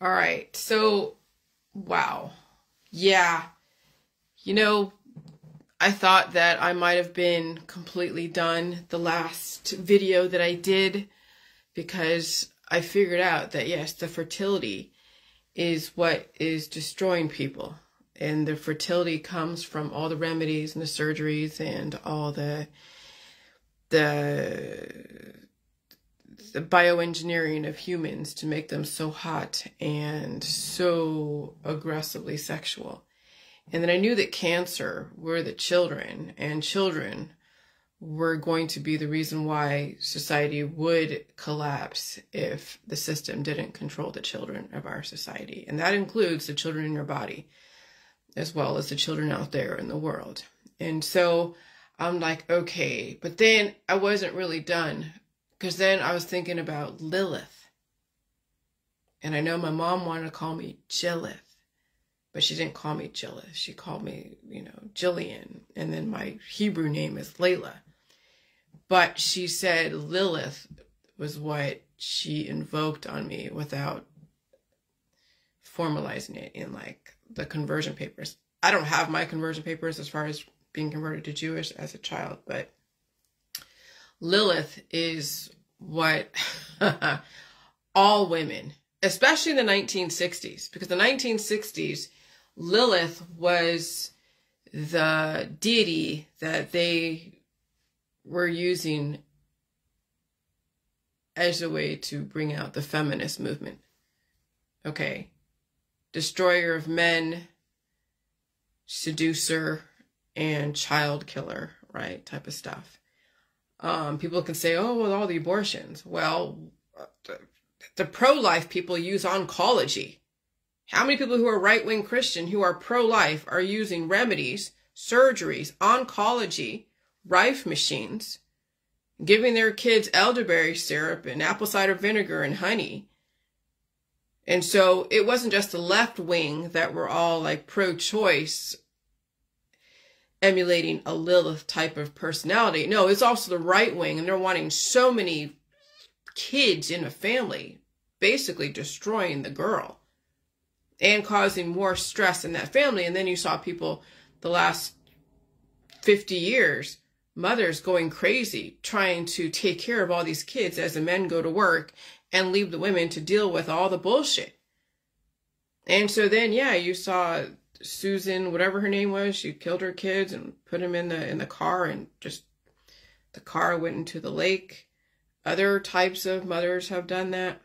All right. So, wow. Yeah. You know, I thought that I might have been completely done the last video that I did because I figured out that, yes, the fertility is what is destroying people. And the fertility comes from all the remedies and the surgeries and all the bioengineering of humans to make them so hot and so aggressively sexual. And then I knew that cancer were the children, and children were going to be the reason why society would collapse if the system didn't control the children of our society. And that includes the children in your body, as well as the children out there in the world. And so I'm like, okay, but then I wasn't really done, because then I was thinking about Lilith. And I know my mom wanted to call me Jillith, but she didn't call me Jillith. She called me, Jillian. And then my Hebrew name is Layla. But she said Lilith was what she invoked on me without formalizing it in like the conversion papers. I don't have my conversion papers as far as being converted to Jewish as a child, but Lilith is what all women, especially in the 1960s, because the 1960s, Lilith was the deity that they were using as a way to bring out the feminist movement. Okay. Destroyer of men, seducer, and child killer, right? Type of stuff. People can say, oh, well, all the abortions. Well, the pro-life people use oncology. How many people who are right-wing Christian who are pro-life are using remedies, surgeries, oncology, Rife machines, giving their kids elderberry syrup and apple cider vinegar and honey? And so it wasn't just the left wing that were all like pro-choice, emulating a Lilith type of personality. No, it's also the right wing, and they're wanting so many kids in a family, basically destroying the girl and causing more stress in that family. And then you saw people the last 50 years, mothers going crazy, trying to take care of all these kids as the men go to work and leave the women to deal with all the bullshit. And so then, yeah, you saw Susan, whatever her name was, she killed her kids and put them in the car, and just the car went into the lake. Other types of mothers have done that.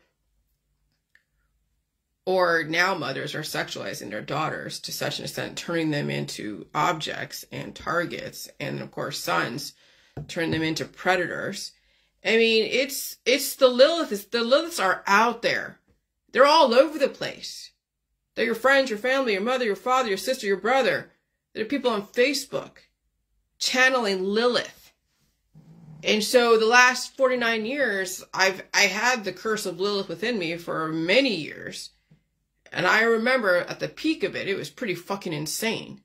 Or now mothers are sexualizing their daughters to such an extent, turning them into objects and targets, and of course sons, turning them into predators. I mean, it's the Lilith. The Liliths are out there. They're all over the place. They're your friends, your family, your mother, your father, your sister, your brother. There are people on Facebook channeling Lilith. And so the last 49 years, I had the curse of Lilith within me for many years. And I remember at the peak of it, it was pretty fucking insane.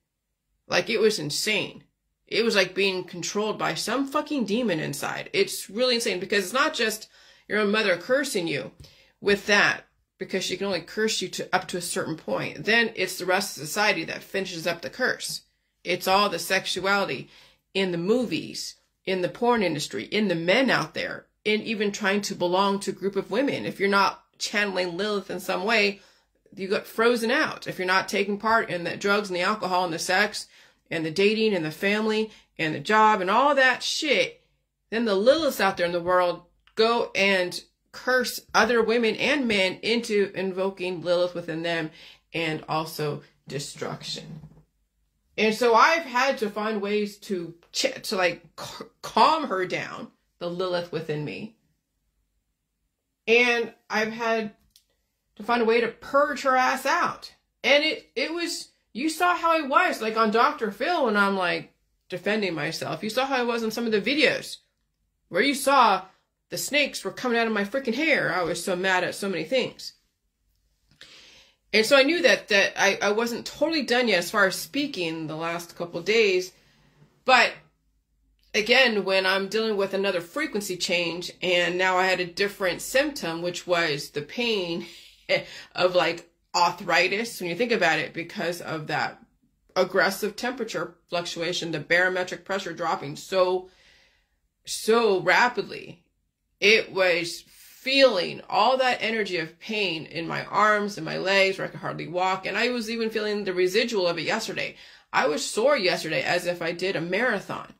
Like, it was insane. It was like being controlled by some fucking demon inside. It's really insane, because it's not just your own mother cursing you with that, because she can only curse you up to a certain point. Then it's the rest of society that finishes up the curse. It's all the sexuality in the movies, in the porn industry, in the men out there, in even trying to belong to a group of women. If you're not channeling Lilith in some way, you got frozen out. If you're not taking part in the drugs and the alcohol and the sex and the dating and the family and the job and all that shit, then the Liliths out there in the world go and curse other women and men into invoking Lilith within them, and also destruction. And so I've had to find ways to calm her down, the Lilith within me. And I've had to find a way to purge her ass out. And it was, you saw how I was, like on Dr. Phil, when I'm like defending myself. You saw how I was in some of the videos where you saw the snakes were coming out of my freaking hair. I was so mad at so many things. And so I knew that I wasn't totally done yet as far as speaking the last couple of days. But again, when I'm dealing with another frequency change, and now I had a different symptom, which was the pain of like arthritis when you think about it, because of that aggressive temperature fluctuation, the barometric pressure dropping so rapidly. It was feeling all that energy of pain in my arms and my legs where I could hardly walk. And I was even feeling the residual of it yesterday. I was sore yesterday as if I did a marathon.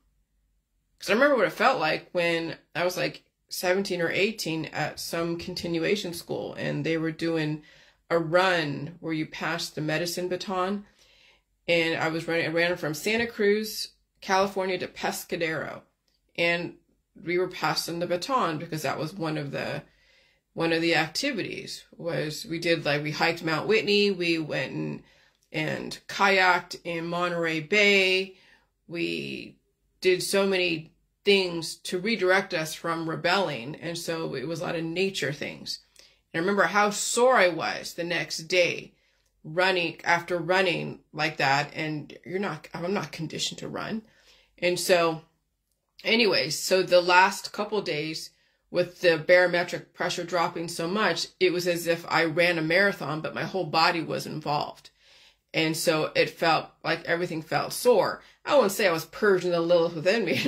Because I remember what it felt like when I was like 17 or 18 at some continuation school, and they were doing a run where you passed the medicine baton. And I ran from Santa Cruz, California to Pescadero. And we were passing the baton because that was one of the activities. Was we hiked Mount Whitney, we went and kayaked in Monterey Bay. We did so many things to redirect us from rebelling, and so it was a lot of nature things. And I remember how sore I was the next day after running like that, and I'm not conditioned to run. And so anyways, so the last couple days with the barometric pressure dropping so much, it was as if I ran a marathon, but my whole body was involved. And so it felt like everything felt sore. I won't say I was purging the Lilith within me,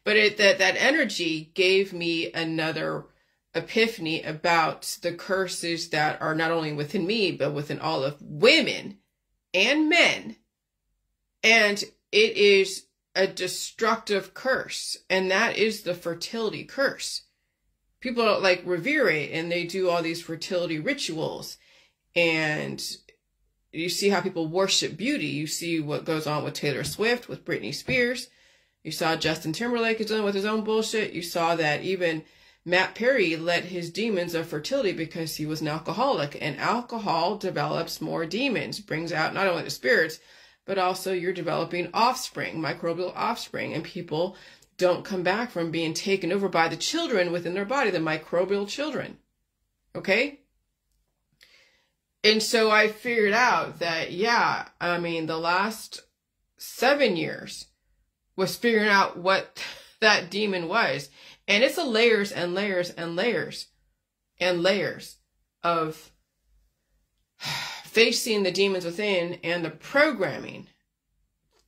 but that energy gave me another epiphany about the curses that are not only within me, but within all of women and men. And it is a destructive curse, and that is the fertility curse. People like revere it, and they do all these fertility rituals, and you see how people worship beauty. You see what goes on with Taylor Swift, with Britney Spears. You saw Justin Timberlake is dealing with his own bullshit. You saw that even Matt Perry let his demons of fertility because he was an alcoholic, and alcohol develops more demons, brings out not only the spirits, but also you're developing offspring, microbial offspring, and people don't come back from being taken over by the children within their body, the microbial children. Okay? And so I figured out that, the last 7 years was figuring out what that demon was. And it's a layers and layers and layers and layers of facing the demons within and the programming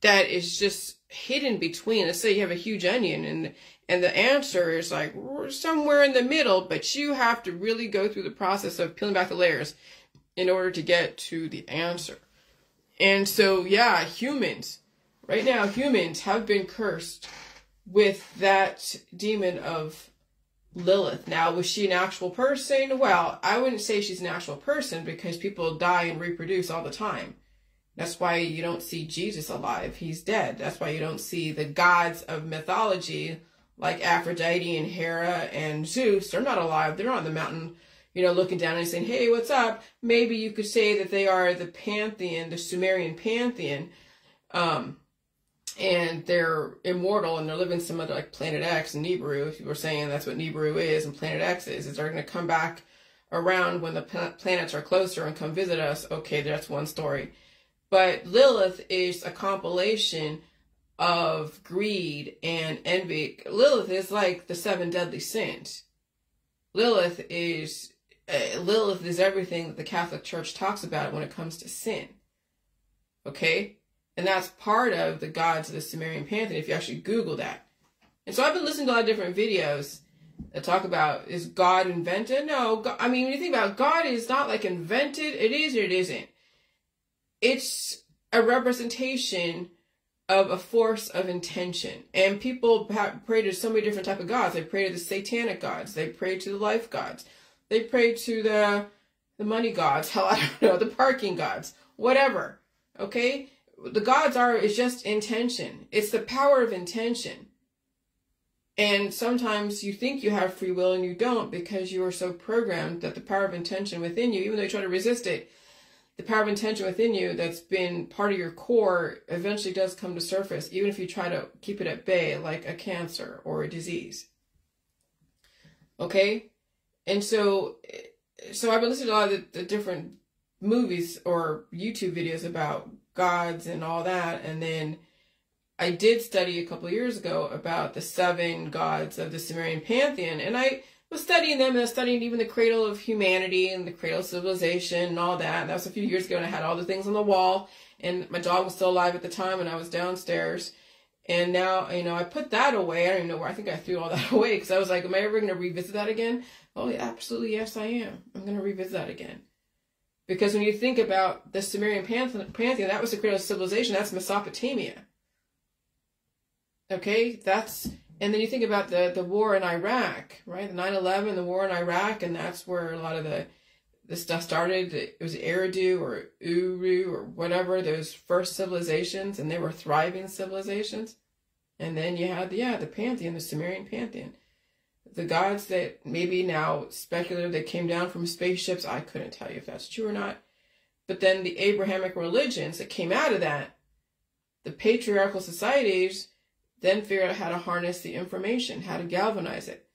that is just hidden between. Let's say you have a huge onion and the answer is like somewhere in the middle, but you have to really go through the process of peeling back the layers in order to get to the answer. And so, humans have been cursed with that demon of Lilith. Now, was she an actual person? Well, I wouldn't say she's an actual person because people die and reproduce all the time. That's why you don't see Jesus alive. He's dead. That's why you don't see the gods of mythology like Aphrodite and Hera and Zeus. They're not alive. They're on the mountain, looking down and saying, hey, what's up? Maybe you could say that they are the pantheon, the Sumerian pantheon, and they're immortal and they're living some other like Planet X and Nibiru. If you were saying that's what Nibiru is and Planet X is they're going to come back around when the planets are closer and come visit us. Okay, that's one story. But Lilith is a compilation of greed and envy. Lilith is like the 7 deadly sins. Lilith is everything that the Catholic Church talks about when it comes to sin. Okay? And that's part of the gods of the Sumerian pantheon, if you actually Google that. And so I've been listening to a lot of different videos that talk about, is God invented? No, God, when you think about it, God is not like invented. It is or it isn't. It's a representation of a force of intention. And people pray to so many different types of gods. They pray to the satanic gods. They pray to the life gods. They pray to the money gods. Hell, I don't know, the parking gods. Whatever. Okay? The gods is just intention. It's the power of intention. And sometimes you think you have free will and you don't because you are so programmed that the power of intention within you, even though you try to resist it, the power of intention within you that's been part of your core eventually does come to surface, even if you try to keep it at bay, like a cancer or a disease. Okay? And so I've been listening to a lot of the different movies or YouTube videos about gods and all that, and then I did study a couple of years ago about the 7 gods of the Sumerian pantheon, and I was studying them, and I was studying even the cradle of humanity and the cradle of civilization and all that. That was a few years ago, and I had all the things on the wall, and my dog was still alive at the time, and I was downstairs. And now, you know, I put that away. I don't even know where. I think I threw all that away because I was like, am I ever going to revisit that again? Oh, yeah, absolutely, yes, I am. I'm going to revisit that again. Because when you think about the Sumerian pantheon, that was the cradle of civilization. That's Mesopotamia. Okay, and then you think about the war in Iraq, right? The 9/11, the war in Iraq, and that's where a lot of the stuff started. It was Eridu or Uru or whatever, those first civilizations, and they were thriving civilizations. And then you had, the pantheon, the Sumerian pantheon. The gods that maybe now speculative that came down from spaceships, I couldn't tell you if that's true or not. But then the Abrahamic religions that came out of that, the patriarchal societies, then figure out how to harness the information, how to galvanize it,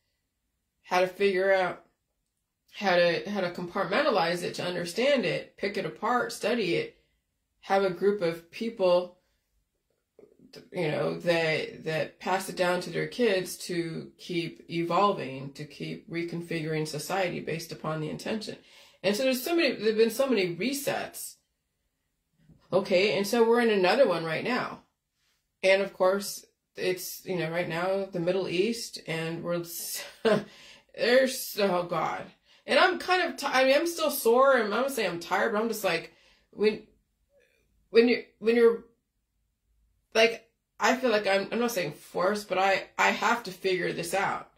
how to figure out how to compartmentalize it to understand it, pick it apart, study it, have a group of people, you know, that pass it down to their kids to keep evolving, to keep reconfiguring society based upon the intention. And so there's been so many resets. Okay, and so we're in another one right now. And of course, it's, you know, right now, the Middle East, and there's, oh God. And I'm kind of, I'm still sore, and I'm going to say I'm tired, but I'm just like, when you're, like, I feel like I'm not saying forced, but I have to figure this out.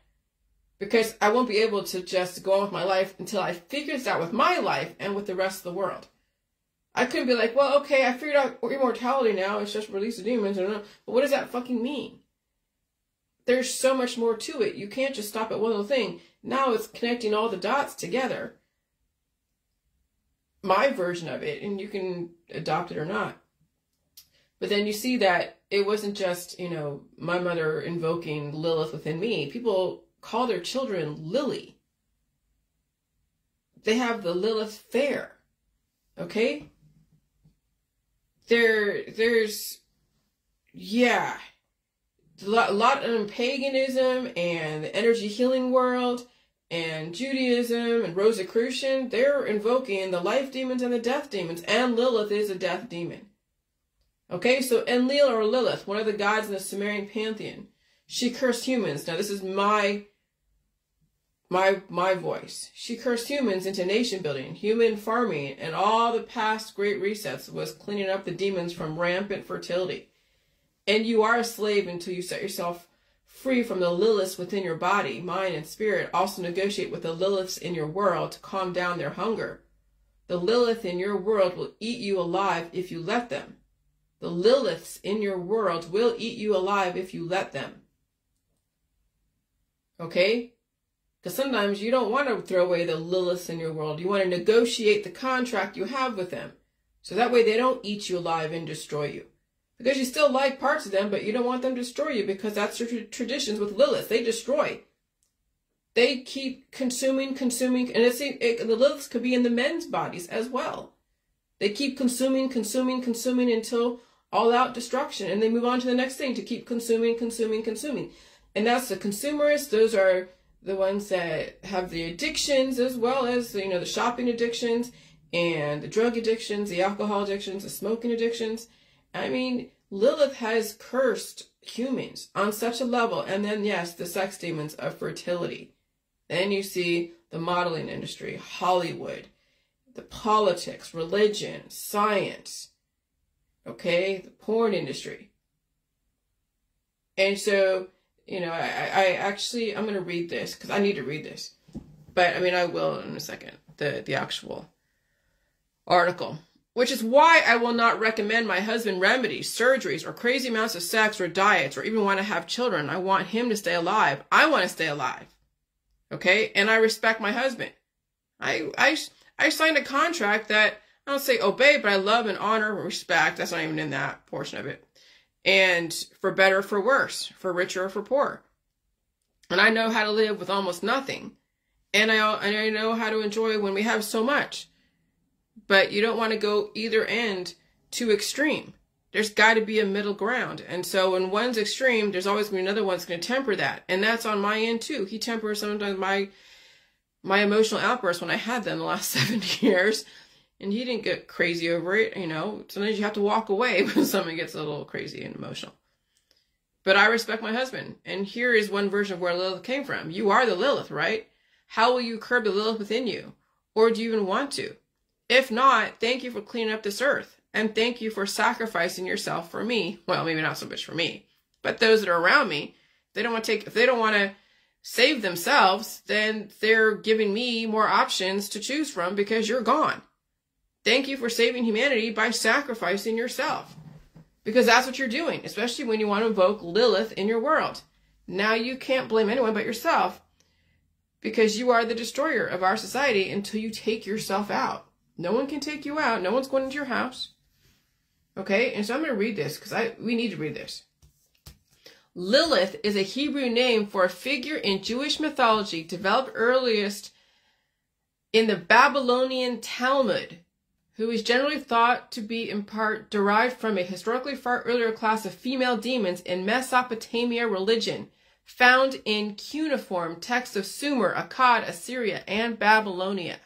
Because I won't be able to just go on with my life until I figure this out with my life and with the rest of the world. I couldn't be like, well, okay, I figured out immortality now. It's just release the demons. I don't know. But what does that fucking mean? There's so much more to it. You can't just stop at one little thing. Now it's connecting all the dots together. My version of it, and you can adopt it or not. But then you see that it wasn't just, you know, my mother invoking Lilith within me. People call their children Lily. They have the Lilith fair. Okay? There's a lot in paganism and the energy healing world and Judaism and Rosicrucian. They're invoking the life demons and the death demons, and Lilith is a death demon. Okay, so Enlil or Lilith, one of the gods in the Sumerian pantheon, she cursed humans. Now this is my voice. She cursed humans into nation building, human farming, and all the past great resets was cleaning up the demons from rampant fertility. And you are a slave until you set yourself free from the Liliths within your body, mind, and spirit. Also negotiate with the Liliths in your world to calm down their hunger. The Lilith in your world will eat you alive if you let them. The Liliths in your world will eat you alive if you let them. Okay? Because sometimes you don't want to throw away the Liliths in your world. You want to negotiate the contract you have with them. So that way they don't eat you alive and destroy you. Because you still like parts of them, but you don't want them to destroy you, because that's your traditions with Lilith. They destroy. They keep consuming, and the Liliths could be in the men's bodies as well. They keep consuming until all-out destruction, and they move on to the next thing to keep consuming. And that's the consumerists. Those are the ones that have the addictions, as well as, you know, the shopping addictions and the drug addictions, the alcohol addictions, the smoking addictions. I mean, Lilith has cursed humans on such a level. And then, yes, the sex demons of fertility. Then you see the modeling industry, Hollywood, the politics, religion, science, okay, the porn industry. And so, you know, I'm going to read this because I need to read this. But, I mean, I will in a second, the actual article. Which is why I will not recommend my husband remedies, surgeries, or crazy amounts of sex or diets, or even want to have children. I want him to stay alive. I want to stay alive. Okay? And I respect my husband. I signed a contract that, I don't say obey, but I love and honor and respect. That's not even in that portion of it. And for better or for worse, for richer or for poor. And I know how to live with almost nothing. And I know how to enjoy when we have so much. But you don't want to go either end too extreme. There's got to be a middle ground. And so when one's extreme, there's always going to be another one that's going to temper that. And that's on my end too. He tempers sometimes my emotional outbursts when I had them the last 7 years. And he didn't get crazy over it. You know, sometimes you have to walk away when somebody gets a little crazy and emotional. But I respect my husband. And here is one version of where Lilith came from. You are the Lilith, right? How will you curb the Lilith within you? Or do you even want to? If not, thank you for cleaning up this earth. And thank you for sacrificing yourself for me. Well, maybe not so much for me, but those that are around me. If they don't want to save themselves, then they're giving me more options to choose from because you're gone. Thank you for saving humanity by sacrificing yourself. Because that's what you're doing, especially when you want to invoke Lilith in your world. Now you can't blame anyone but yourself because you are the destroyer of our society until you take yourself out. No one can take you out. No one's going into your house. Okay, and so I'm going to read this because we need to read this. Lilith is a Hebrew name for a figure in Jewish mythology developed earliest in the Babylonian Talmud, who is generally thought to be in part derived from a historically far earlier class of female demons in Mesopotamia religion, found in cuneiform texts of Sumer, Akkad, Assyria, and Babylonia.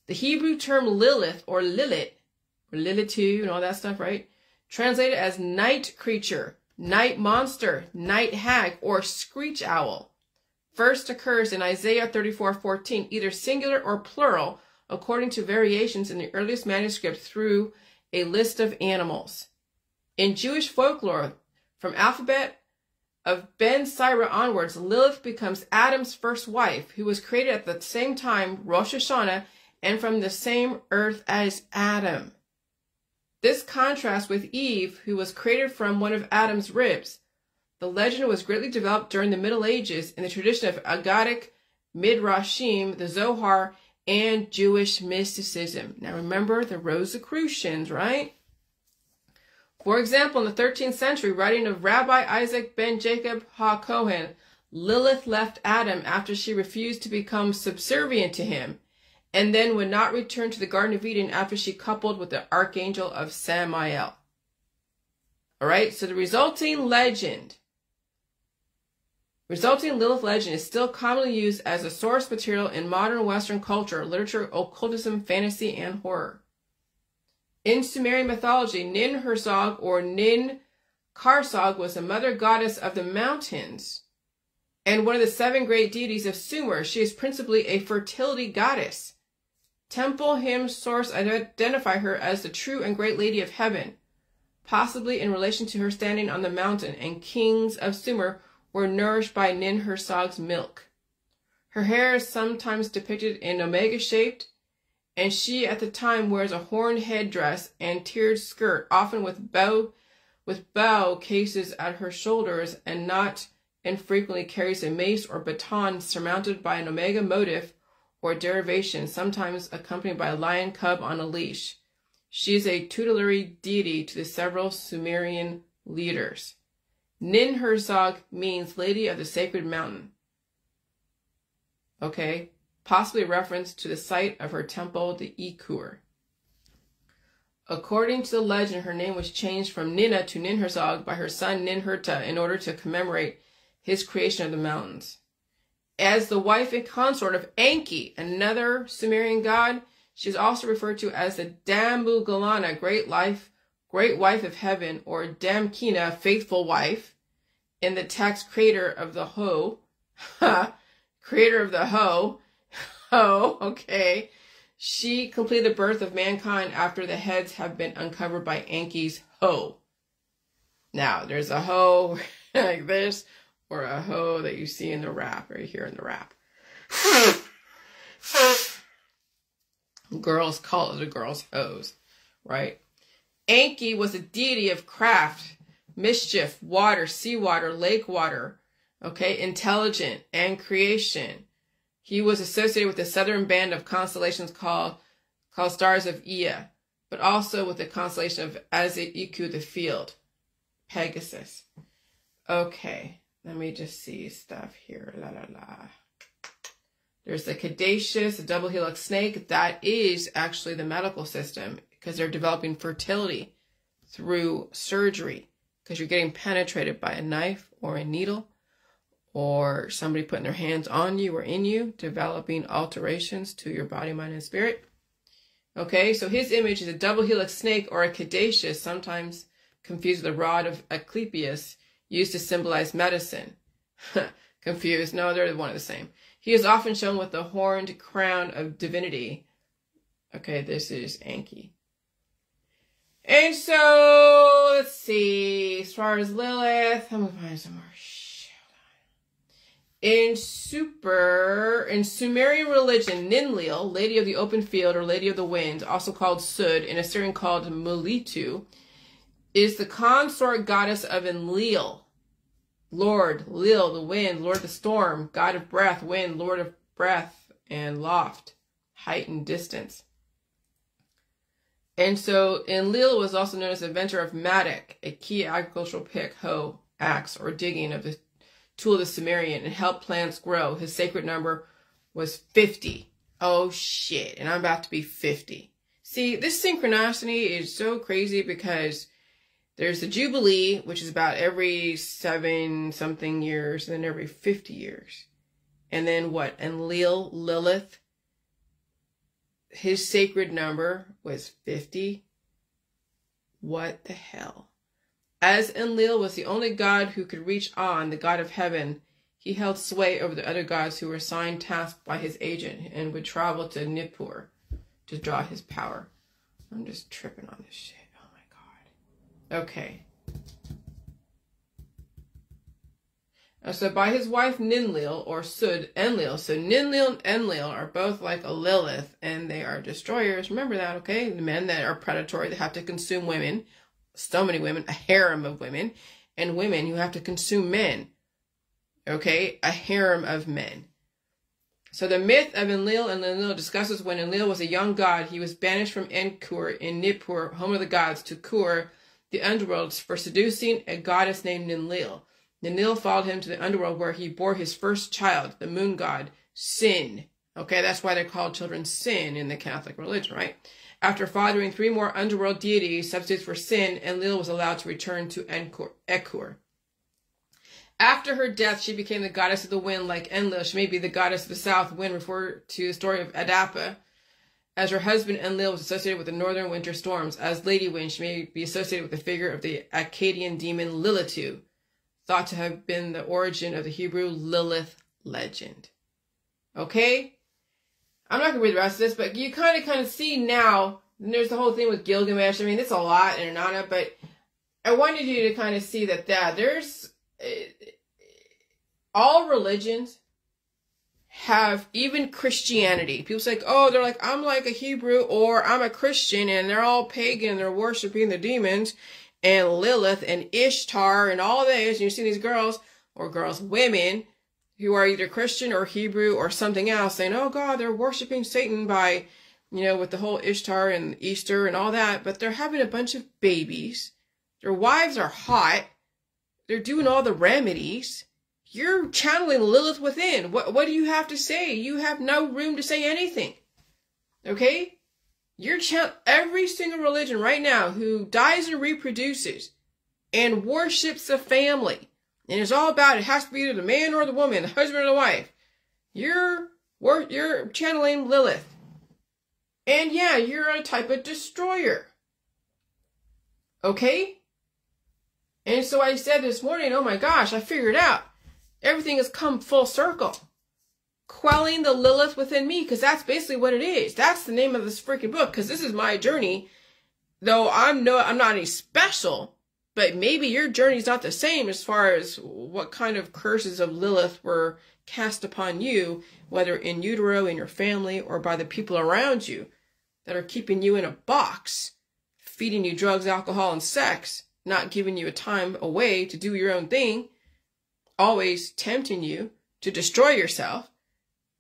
The Hebrew term Lilith or Lilith, or Lilith and all that stuff, right? Translated as night creature, night monster, night hag, or screech owl. First occurs in Isaiah 34:14, either singular or plural, according to variations in the earliest manuscript through a list of animals. In Jewish folklore, from alphabet of Ben Sira onwards, Lilith becomes Adam's first wife, who was created at the same time, Rosh Hashanah, and from the same earth as Adam. This contrasts with Eve, who was created from one of Adam's ribs. The legend was greatly developed during the Middle Ages in the tradition of Aggadic Midrashim, the Zohar, and Jewish mysticism. Now remember the Rosicrucians, right? For example, in the 13th century, writing of Rabbi Isaac ben Jacob ha-Kohen, Lilith left Adam after she refused to become subservient to him, and then would not return to the Garden of Eden after she coupled with the archangel of Samael. All right, so the resulting Lilith legend is still commonly used as a source material in modern Western culture, literature, occultism, fantasy, and horror. In Sumerian mythology, Nin-Herzog or Nin-Karsog was the mother goddess of the mountains and one of the 7 great deities of Sumer. She is principally a fertility goddess. Temple hymn source identify her as the true and great lady of heaven, possibly in relation to her standing on the mountain, and kings of Sumer were nourished by Nin-Herzog's milk. Her hair is sometimes depicted in omega-shaped, and she at the time wears a horned headdress and tiered skirt, often with bow cases at her shoulders, and not infrequently carries a mace or baton surmounted by an omega motif or derivation, sometimes accompanied by a lion cub on a leash. She is a tutelary deity to the several Sumerian leaders. Nin-Herzog means Lady of the Sacred Mountain. Okay, possibly a reference to the site of her temple, the Ikur. According to the legend, her name was changed from Nina to Nin-Herzog by her son Nin-Herta in order to commemorate his creation of the mountains. As the wife and consort of Enki, another Sumerian god, she is also referred to as the Dambugalana, great wife of heaven, or Damkina, faithful wife. In the text, creator of the hoe. Creator of the hoe. Okay. She completed the birth of mankind after the heads have been uncovered by Enki's hoe. Now, there's a hoe like this, or a hoe that you see in the rap, right here in the rap. Girls call it the girls' hoes, right? Enki was a deity of craft, mischief, water, seawater, lake water, okay, intelligent, and creation. He was associated with the southern band of constellations called stars of Ea, but also with the constellation of Azaiku, the field, Pegasus. Okay, let me just see stuff here. There's the caduceus, a double helix snake. That is actually the medical system because they're developing fertility through surgery because you're getting penetrated by a knife or a needle or somebody putting their hands on you or in you, developing alterations to your body, mind, and spirit. Okay, so his image is a double helix snake or a caduceus, sometimes confused with a rod of Asclepius, used to symbolize medicine. Confused? No, they're one and the same. He is often shown with the horned crown of divinity. Okay, this is Anki. And so, let's see. As far as Lilith, I'm going to find some more shit. In Sumerian religion, Ninlil, Lady of the Open Field or Lady of the Wind, also called Sud, in Assyrian called Mulitu, is the consort goddess of Enlil. Lord, Lil, the wind, Lord, the storm, God of breath, wind, Lord of breath, and loft, height and distance. And so Enlil was also known as the inventor of mattock, a key agricultural pick, hoe, axe, or digging of the tool of the Sumerian, and helped plants grow. His sacred number was 50. Oh shit, and I'm about to be 50. See, this synchronicity is so crazy because there's the Jubilee, which is about every 7-something years, and then every 50 years. And then what? Enlil, Lilith, his sacred number was 50. What the hell? As Enlil was the only god who could reach On, the god of heaven, he held sway over the other gods who were assigned tasks by his agent and would travel to Nippur to draw his power. I'm just tripping on this shit. Okay. So by his wife Ninlil, or Sud, Enlil. So Ninlil and Enlil are both like a Lilith, and they are destroyers. Remember that, okay? The men that are predatory, that have to consume women. So many women, a harem of women. And women who have to consume men. Okay? A harem of men. So the myth of Enlil and Enlil discusses when Enlil was a young god, he was banished from Enkur in Nippur, home of the gods, to Kur, the underworld, for seducing a goddess named Ninlil. Ninlil followed him to the underworld where he bore his first child, the moon god, Sin. Okay, that's why they're called children Sin in the Catholic religion, right? After fathering 3 more underworld deities, substitutes for Sin, Enlil was allowed to return to Ekur. After her death, she became the goddess of the wind like Enlil. She may be the goddess of the south wind, referred to the story of Adapa. As her husband Enlil was associated with the northern winter storms, as Lady Wind, she may be associated with the figure of the Akkadian demon Lilith, thought to have been the origin of the Hebrew Lilith legend. Okay? I'm not going to read the rest of this, but you kind of see now, and there's the whole thing with Gilgamesh. I mean, it's a lot in Inanna, but I wanted you to kind of see that there's all religions have, even Christianity. People say, oh, they're like, I'm like a Hebrew or I'm a Christian, and they're all pagan. They're worshiping the demons and Lilith and Ishtar and all this. And you see these girls, women who are either Christian or Hebrew or something else saying, oh God, they're worshiping Satan by, with the whole Ishtar and Easter and all that. But they're having a bunch of babies. Their wives are hot. They're doing all the remedies. You're channeling Lilith within. What do you have to say? You have no room to say anything. Okay? You're every single religion right now who dies and reproduces and worships the family. And it's all about it has to be either the man or the woman, the husband or the wife. You're channeling Lilith. And yeah, you're a type of destroyer. Okay? And so I said this morning, oh my gosh, I figured out. Everything has come full circle. Quelling the Lilith within me, because that's basically what it is. That's the name of this freaking book, because this is my journey. Though I'm not any special, but maybe your journey's not the same as far as what kind of curses of Lilith were cast upon you, whether in utero, in your family, or by the people around you that are keeping you in a box, feeding you drugs, alcohol, and sex, not giving you a time away to do your own thing, always tempting you to destroy yourself.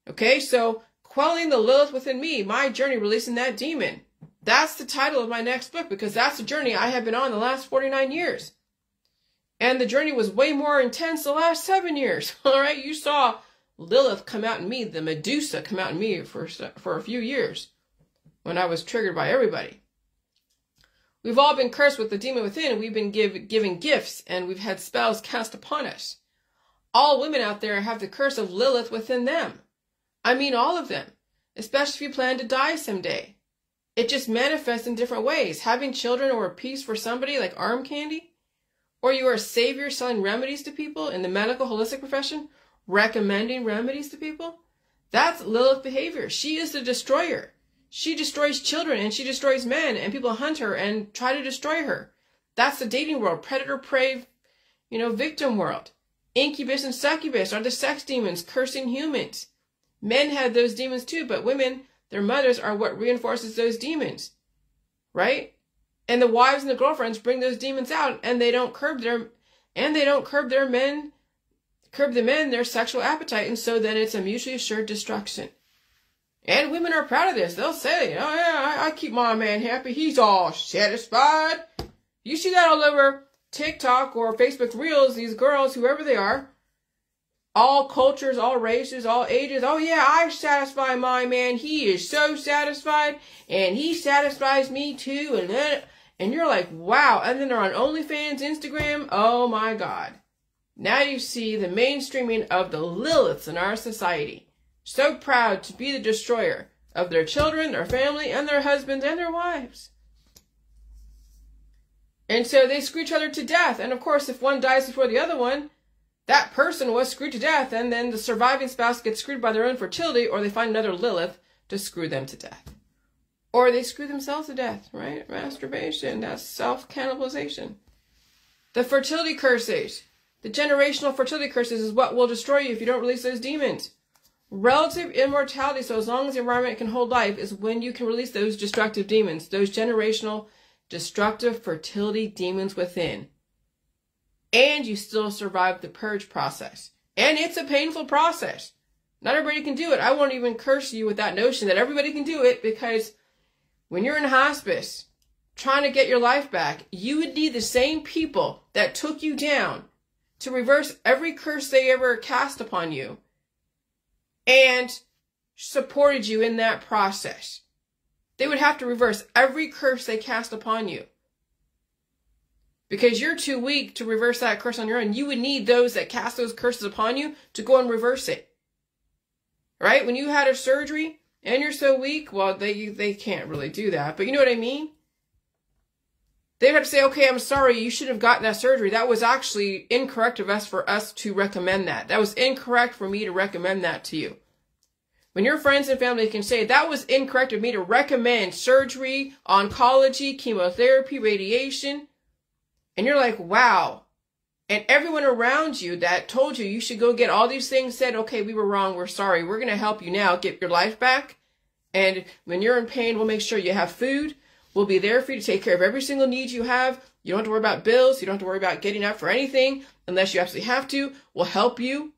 Okay, so quelling the Lilith within me, my journey releasing that demon. That's the title of my next book, because that's the journey I have been on the last 49 years. And the journey was way more intense the last 7 years. All right, you saw Lilith come out in me, the Medusa come out in me for a few years when I was triggered by everybody. We've all been cursed with the demon within, and we've been given gifts, and we've had spells cast upon us. All women out there have the curse of Lilith within them. I mean all of them, especially if you plan to die someday. It just manifests in different ways. Having children or a piece for somebody like arm candy, or you are a savior selling remedies to people in the medical holistic profession, recommending remedies to people. That's Lilith behavior. She is the destroyer. She destroys children and she destroys men, and people hunt her and try to destroy her. That's the dating world, predator-prey, victim world. Incubus and succubus are the sex demons cursing humans. Men have those demons too, but women, their mothers, are what reinforces those demons, right? And the wives and the girlfriends bring those demons out, and they don't curb the men, their sexual appetite, and so then it's a mutually assured destruction. And women are proud of this. They'll say, oh yeah, I keep my man happy. He's all satisfied. You see that all over TikTok or Facebook Reels, these girls, whoever they are, all cultures, all races, all ages. Oh yeah, I satisfy my man. He is so satisfied, and he satisfies me too. And you're like, wow. And then they're on OnlyFans, Instagram. Oh my God. Now you see the mainstreaming of the Liliths in our society. So proud to be the destroyer of their children, their family, and their husbands, and their wives. And so they screw each other to death. And of course, if one dies before the other one, that person was screwed to death, and then the surviving spouse gets screwed by their own fertility, or they find another Lilith to screw them to death. Or they screw themselves to death, right? Masturbation, that's self-cannibalization. The fertility curses, the generational fertility curses is what will destroy you if you don't release those demons. Relative immortality, so as long as the environment can hold life, is when you can release those destructive demons, those generational destructive fertility demons within. And you still survive the purge process. And it's a painful process. Not everybody can do it. I won't even curse you with that notion that everybody can do it, because when you're in hospice trying to get your life back, you would need the same people that took you down to reverse every curse they ever cast upon you and supported you in that process. They would have to reverse every curse they cast upon you. Because you're too weak to reverse that curse on your own. You would need those that cast those curses upon you to go and reverse it. Right? When you had a surgery and you're so weak, well, they can't really do that. But you know what I mean? They would have to say, okay, I'm sorry, you should have gotten that surgery. That was actually incorrect of us for us to recommend that. That was incorrect for me to recommend that to you. When your friends and family can say, that was incorrect of me to recommend surgery, oncology, chemotherapy, radiation, and you're like, wow. And everyone around you that told you you should go get all these things said, okay, we were wrong, we're sorry, we're going to help you now get your life back. And when you're in pain, we'll make sure you have food. We'll be there for you to take care of every single need you have. You don't have to worry about bills. You don't have to worry about getting up for anything unless you absolutely have to. We'll help you.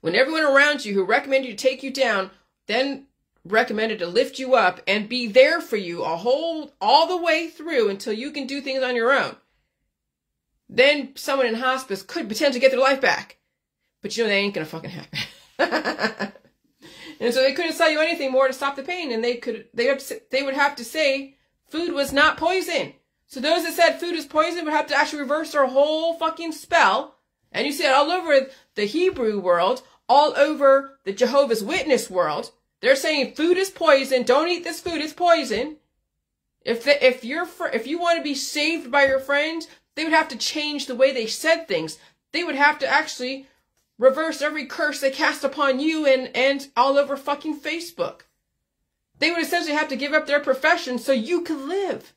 When everyone around you who recommended you to take you down, then recommended to lift you up and be there for you all the way through until you can do things on your own, then someone in hospice could potentially get their life back. But you know, that ain't gonna fucking happen. And so they couldn't sell you anything more to stop the pain, and they would have to say food was not poison. So those that said food is poison would have to actually reverse their whole fucking spell. And you see it all over the Hebrew world, all over the Jehovah's Witness world. They're saying food is poison. Don't eat this food. It's poison. If you want to be saved by your friends, they would have to change the way they said things. They would have to actually reverse every curse they cast upon you and all over fucking Facebook. They would essentially have to give up their profession so you could live.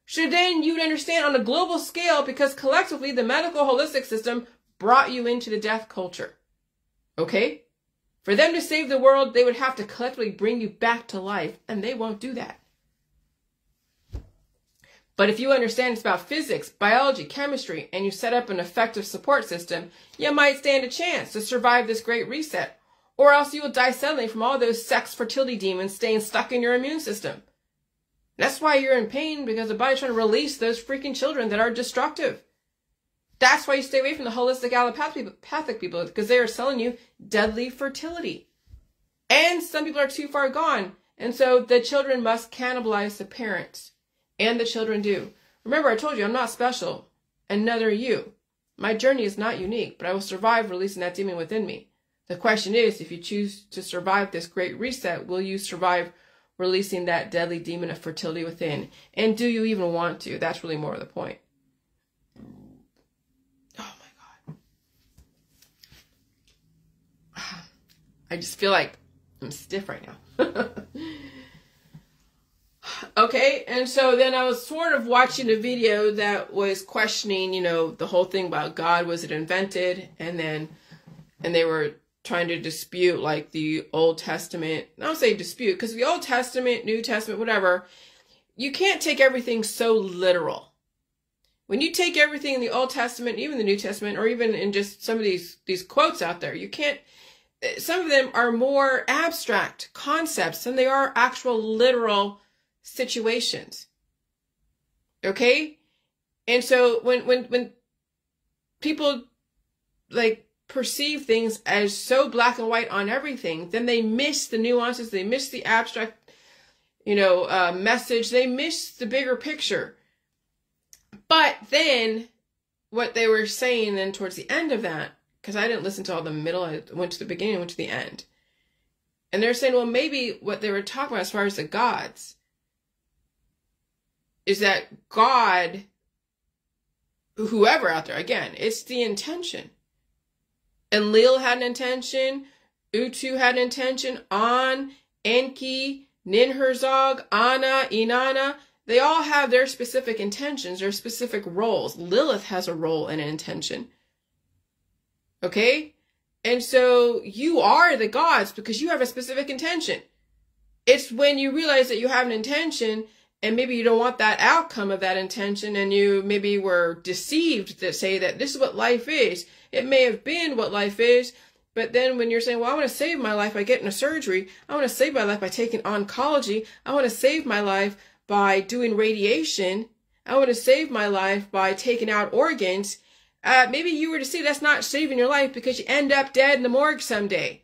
So then you'd understand on a global scale, because collectively the medical holistic system brought you into the death culture. Okay? For them to save the world, they would have to collectively bring you back to life, and they won't do that. But if you understand it's about physics, biology, chemistry, and you set up an effective support system, you might stand a chance to survive this great reset. Or else you will die suddenly from all those sex fertility demons staying stuck in your immune system. That's why you're in pain, because the body's trying to release those freaking children that are destructive. That's why you stay away from the holistic allopathic people, because they are selling you deadly fertility. And some people are too far gone. And so the children must cannibalize the parents. and the children do. Remember, I told you I'm not special, and neither are you. My journey is not unique, but I will survive releasing that demon within me. The question is, if you choose to survive this great reset, will you survive releasing that deadly demon of fertility within? And do you even want to? That's really more of the point. Oh my God. I just feel like I'm stiff right now. Okay, and so then I was sort of watching a video that was questioning, you know, the whole thing about God, was it invented? And they were trying to dispute like the Old Testament. I don't say dispute, because the Old Testament, New Testament, whatever, you can't take everything so literal. When you take everything in the Old Testament, even the New Testament, or even in just some of these quotes out there, you can't, some of them are more abstract concepts than they are actual literal situations. Okay? And so when people like perceive things as so black and white on everything, then they miss the nuances, they miss the abstract, you know, message, they miss the bigger picture. But then what they were saying then towards the end of that, because I didn't listen to all the middle, I went to the beginning, I went to the end. And they're saying, well, maybe what they were talking about as far as the gods is that God, whoever out there, again, it's the intention. And Lil had an intention, Utu had an intention, An, Enki, Ninhursag, Ana, Inanna, they all have their specific intentions, their specific roles. Lilith has a role and an intention. Okay? And so you are the gods because you have a specific intention. It's when you realize that you have an intention and maybe you don't want that outcome of that intention, and you maybe were deceived to say that this is what life is. It may have been what life is, but then when you're saying, well, I want to save my life by getting a surgery, I want to save my life by taking oncology, I want to save my life by doing radiation, I want to save my life by taking out organs, maybe you were to say that's not saving your life because you end up dead in the morgue someday.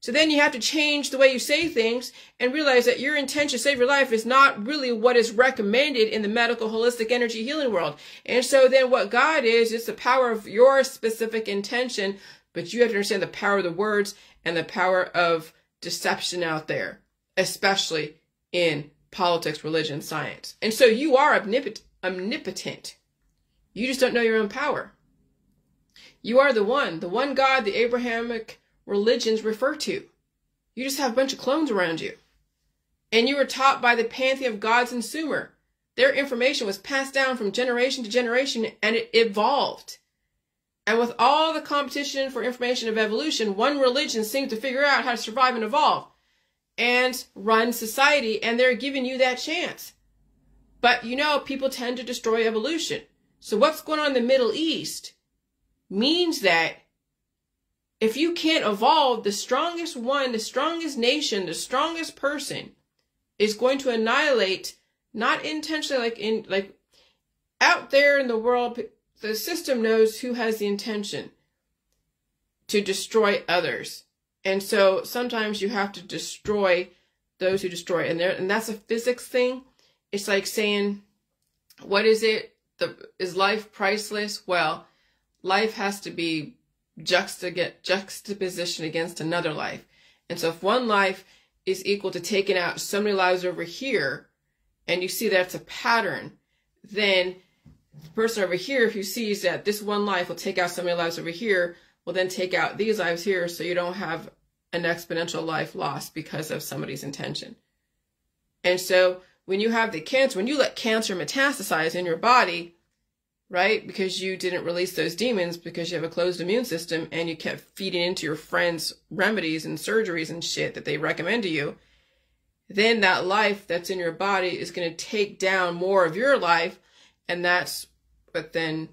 So then you have to change the way you say things and realize that your intention to save your life is not really what is recommended in the medical holistic energy healing world. And so then what God is the power of your specific intention, but you have to understand the power of the words and the power of deception out there, especially in politics, religion, science. And so you are omnipotent. You just don't know your own power. You are the one God the Abrahamic religions refer to. You just have a bunch of clones around you. And you were taught by the pantheon of gods in Sumer. Their information was passed down from generation to generation, and it evolved. And with all the competition for information of evolution, one religion seemed to figure out how to survive and evolve and run society, and they're giving you that chance. But you know, people tend to destroy evolution. So what's going on in the Middle East means that if you can't evolve, the strongest one, the strongest nation, the strongest person is going to annihilate, not intentionally, like out there in the world, the system knows who has the intention to destroy others. And so sometimes you have to destroy those who destroy. And that's a physics thing. It's like saying, what is it? Is life priceless? Well, life has to be juxtaposition against another life. And so if one life is equal to taking out so many lives over here, and you see that's a pattern, then the person over here, if you sees that this one life will take out so many lives over here, will then take out these lives here, so you don't have an exponential life lost because of somebody's intention. And so when you have the cancer, when you let cancer metastasize in your body, right? Because you didn't release those demons because you have a closed immune system and you kept feeding into your friends' remedies and surgeries and shit that they recommend to you, then that life that's in your body is going to take down more of your life. And that's what then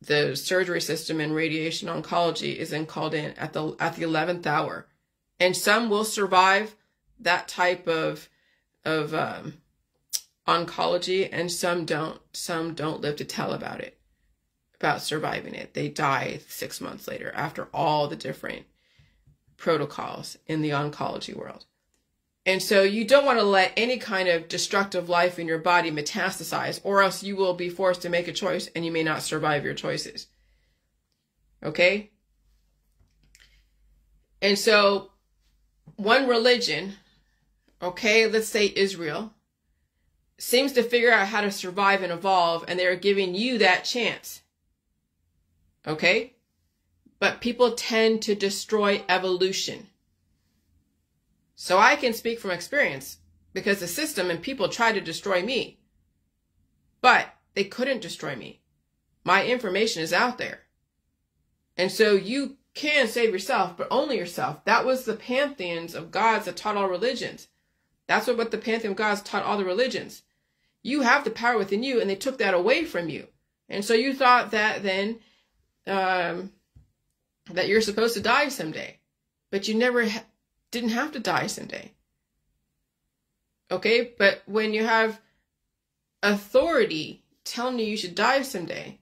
the surgery system and radiation oncology is then called in at the 11th hour. And some will survive that type of oncology, and some don't live to tell about it, about surviving it. They die 6 months later after all the different protocols in the oncology world. And so you don't want to let any kind of destructive life in your body metastasize, or else you will be forced to make a choice and you may not survive your choices. Okay? And so one religion, okay, let's say Israel, seems to figure out how to survive and evolve, and they're giving you that chance. Okay? But people tend to destroy evolution. So I can speak from experience, because the system and people tried to destroy me. But they couldn't destroy me. My information is out there. And so you can save yourself, but only yourself. That was the pantheons of gods that taught all religions. That's what the pantheon of gods taught all the religions. You have the power within you, and they took that away from you. And so you thought that then that you're supposed to die someday. But you never didn't have to die someday. Okay? But when you have authority telling you should die someday,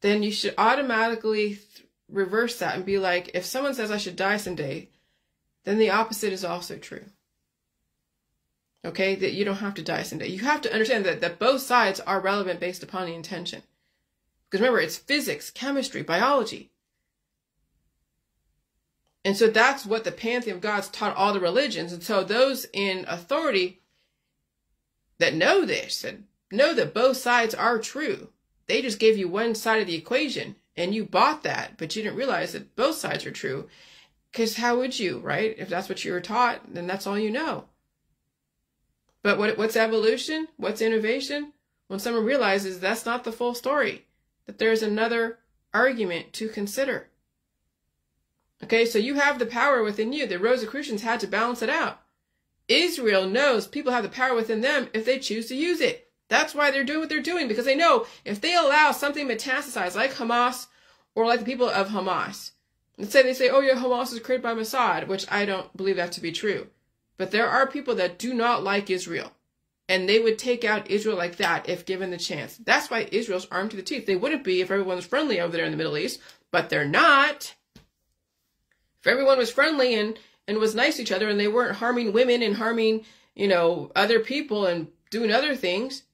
then you should automatically reverse that and be like, if someone says I should die someday, then the opposite is also true. Okay? That you don't have to die someday. You have to understand that both sides are relevant based upon the intention. Because remember, it's physics, chemistry, biology. And so that's what the pantheon of gods taught all the religions. And so those in authority that know this, that know that both sides are true, they just gave you one side of the equation and you bought that, but you didn't realize that both sides are true. Because how would you, right? If that's what you were taught, then that's all you know. But what's evolution? What's innovation? When someone realizes that's not the full story, that there's another argument to consider. Okay, so you have the power within you. The Rosicrucians had to balance it out. Israel knows people have the power within them if they choose to use it. That's why they're doing what they're doing, because they know if they allow something metastasized like Hamas or like the people of Hamas, let's say they say, oh yeah, Hamas is created by Mossad, which I don't believe that to be true. But there are people that do not like Israel, and they would take out Israel like that if given the chance. That's why Israel's armed to the teeth. They wouldn't be if everyone was friendly over there in the Middle East, but they're not. If everyone was friendly and was nice to each other and they weren't harming women and harming, other people and doing other things.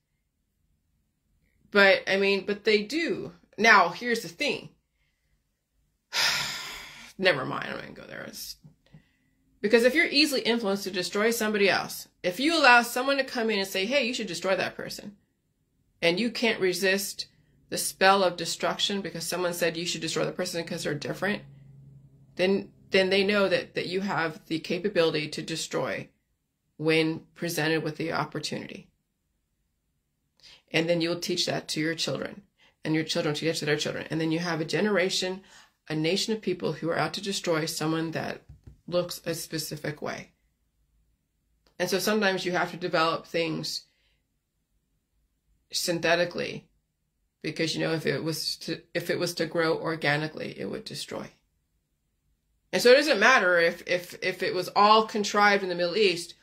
But they do. Now, here's the thing. Never mind, I'm not going to go there. Because if you're easily influenced to destroy somebody else, if you allow someone to come in and say, hey, you should destroy that person, and you can't resist the spell of destruction because someone said you should destroy the person because they're different, then they know that you have the capability to destroy when presented with the opportunity. And then you'll teach that to your children, and your children teach it to their children. And then you have a generation, a nation of people who are out to destroy someone that looks a specific way. And so sometimes you have to develop things synthetically, because if it was to grow organically, it would destroy. And so it doesn't matter if it was all contrived in the Middle East.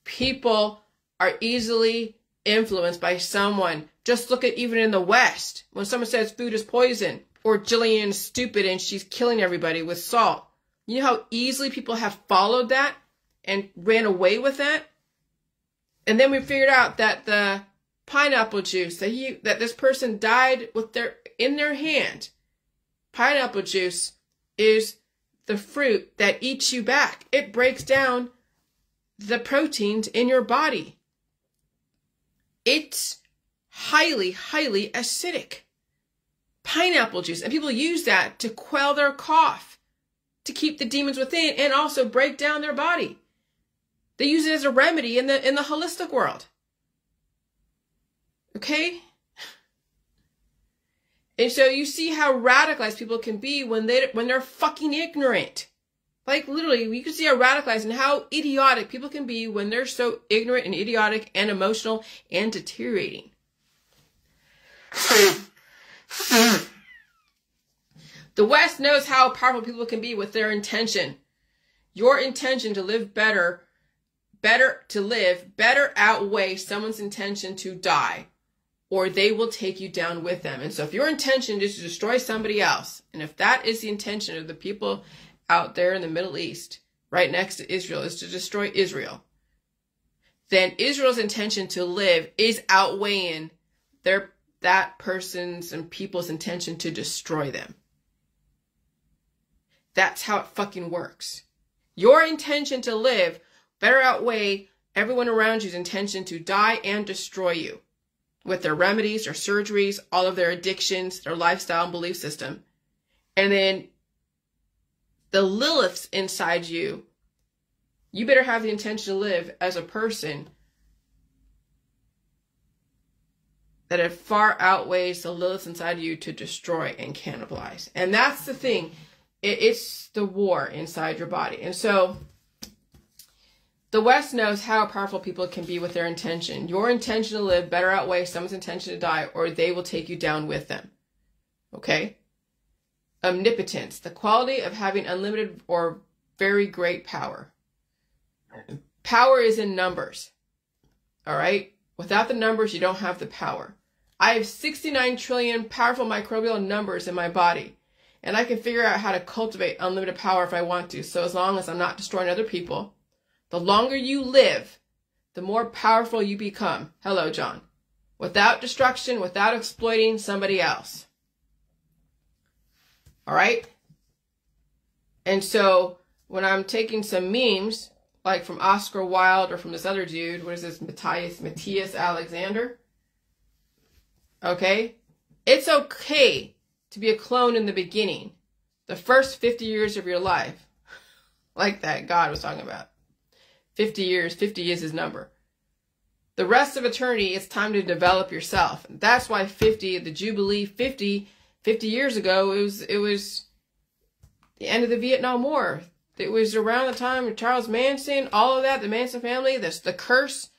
People are easily influenced by someone. Just look at even in the West, when someone says food is poison, or Jillian's stupid and she's killing everybody with salt. You know how easily people have followed that and ran away with that? And then we figured out that the pineapple juice that this person died with in their hand, pineapple juice is the fruit that eats you back. It breaks down the proteins in your body. It's highly, highly acidic. Pineapple juice. And people use that to quell their cough, to keep the demons within, and also break down their body. They use it as a remedy in the holistic world. Okay? And so you see how radicalized people can be when they're fucking ignorant. Like literally, you can see how radicalized and how idiotic people can be when they're so ignorant and idiotic and emotional and deteriorating. The West knows how powerful people can be with their intention. Your intention to live better outweigh someone's intention to die, or they will take you down with them. And so if your intention is to destroy somebody else, and if that is the intention of the people out there in the Middle East, right next to Israel, is to destroy Israel, then Israel's intention to live is outweighing that person's and people's intention to destroy them. That's how it fucking works. Your intention to live better outweigh everyone around you's intention to die and destroy you with their remedies, their surgeries, all of their addictions, their lifestyle and belief system. And then the Liliths inside you, you better have the intention to live as a person that it far outweighs the Liliths inside you to destroy and cannibalize. And that's the thing. It's the war inside your body. And so the West knows how powerful people can be with their intention. Your intention to live better outweighs someone's intention to die, or they will take you down with them. Okay? Omnipotence, the quality of having unlimited or very great power. Power is in numbers. All right? Without the numbers, you don't have the power. I have 69 trillion powerful microbial numbers in my body. And I can figure out how to cultivate unlimited power if I want to. So as long as I'm not destroying other people, the longer you live, the more powerful you become. Hello, John. Without destruction, without exploiting somebody else. All right? And so when I'm taking some memes, like from Oscar Wilde or from this other dude, what is this, Matthias Alexander? Okay? It's okay to be a clone in the beginning, the first 50 years of your life, like that God was talking about. 50 years, 50 is his number. The rest of eternity, it's time to develop yourself. That's why 50, the Jubilee, 50 years ago, it was the end of the Vietnam War. It was around the time of Charles Manson, all of that, the Manson family, the curse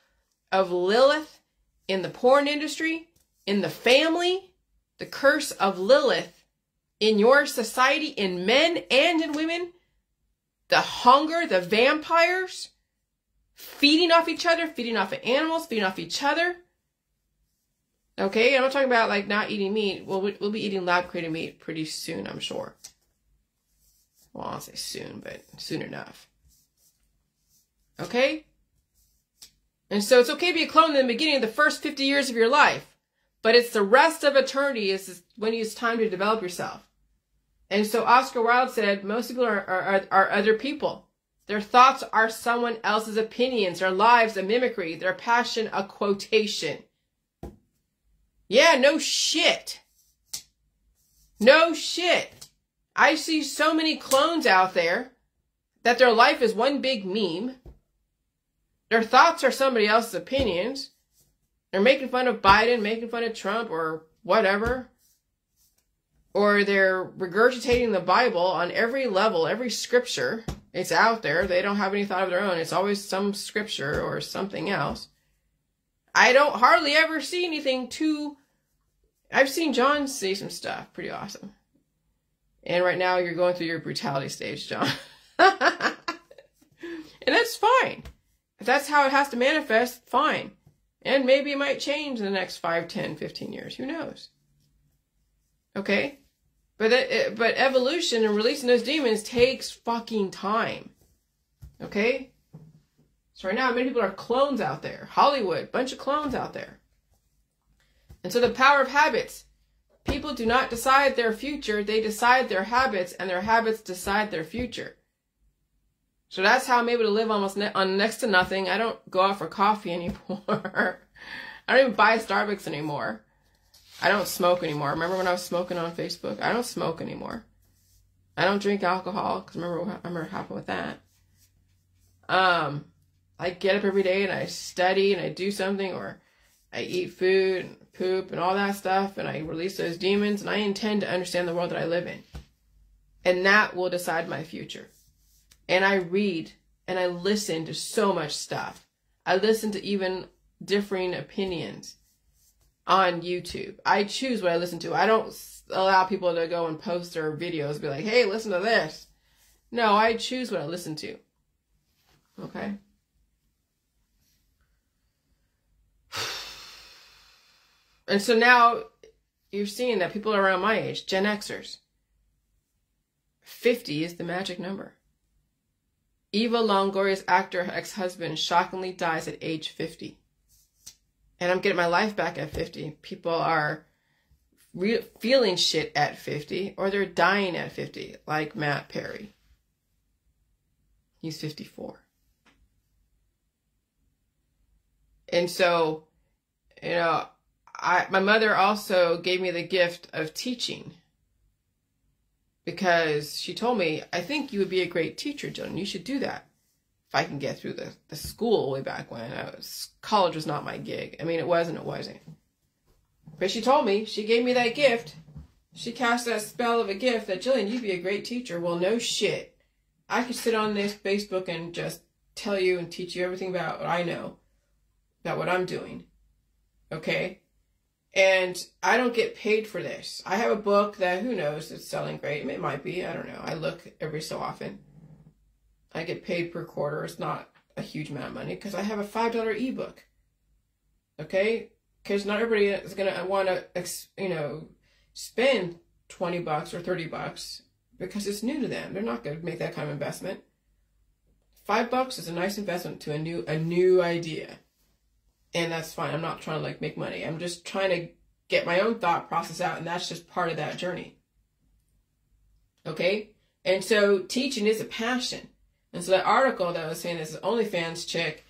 of Lilith in the porn industry, in the family, the curse of Lilith in your society, in men and in women, the hunger, the vampires, feeding off each other, feeding off of animals, feeding off each other. Okay, I'm not talking about like not eating meat. Well, we'll be eating lab-created meat pretty soon, I'm sure. Well, I'll say soon, but soon enough. Okay? And so it's okay to be a clone in the beginning of the first 50 years of your life. But it's the rest of eternity is when it's time to develop yourself. And so Oscar Wilde said, most people are other people. Their thoughts are someone else's opinions, their lives a mimicry, their passion a quotation. Yeah, no shit. No shit. I see so many clones out there that their life is one big meme. Their thoughts are somebody else's opinions. They're making fun of Biden, making fun of Trump, or whatever. Or they're regurgitating the Bible on every level, every scripture. It's out there. They don't have any thought of their own. It's always some scripture or something else. I don't hardly ever see anything too... I've seen John say some stuff. Pretty awesome. And right now you're going through your brutality stage, John. And that's fine. If that's how it has to manifest, fine. And maybe it might change in the next 5, 10, 15 years. Who knows? Okay? But evolution and releasing those demons takes fucking time. Okay? So right now, many people are clones out there. Hollywood, bunch of clones out there. And so the power of habits. People do not decide their future. They decide their habits, and their habits decide their future. So that's how I'm able to live almost on next to nothing. I don't go out for coffee anymore. I don't even buy Starbucks anymore. I don't smoke anymore. Remember when I was smoking on Facebook? I don't smoke anymore. I don't drink alcohol, because remember what happened with that. I get up every day and I study and I do something, or I eat food and poop and all that stuff, and I release those demons, and I intend to understand the world that I live in. And that will decide my future. And I read and I listen to so much stuff. I listen to even differing opinions on YouTube. I choose what I listen to. I don't allow people to go and post their videos and be like, hey, listen to this. No, I choose what I listen to. Okay? And so now you're seeing that people around my age, Gen Xers, 50 is the magic number. Eva Longoria's actor ex-husband shockingly dies at age 50. And I'm getting my life back at 50. People are feeling shit at 50, or they're dying at 50, like Matt Perry. He's 54. And so, you know, my mother also gave me the gift of teaching, because she told me, I think you would be a great teacher, Jillian. You should do that. If I can get through the school way back when. College was not my gig. I mean, it was and it wasn't. But she told me, she gave me that gift. She cast that spell of a gift that, Jillian, you'd be a great teacher. Well, no shit. I could sit on this Facebook and just tell you and teach you everything about what I know, about what I'm doing. Okay? And I don't get paid for this. I have a book that, who knows, it's selling great. It might be. I don't know. I look every so often. I get paid per quarter. It's not a huge amount of money because I have a $5 ebook. Okay? Because not everybody is going to want to, spend $20 or $30 because it's new to them. They're not going to make that kind of investment. $5 is a nice investment to a new idea. And that's fine. I'm not trying to make money. I'm just trying to get my own thought process out, and that's just part of that journey. Okay? And so teaching is a passion. And so that article that I was saying, this OnlyFans chick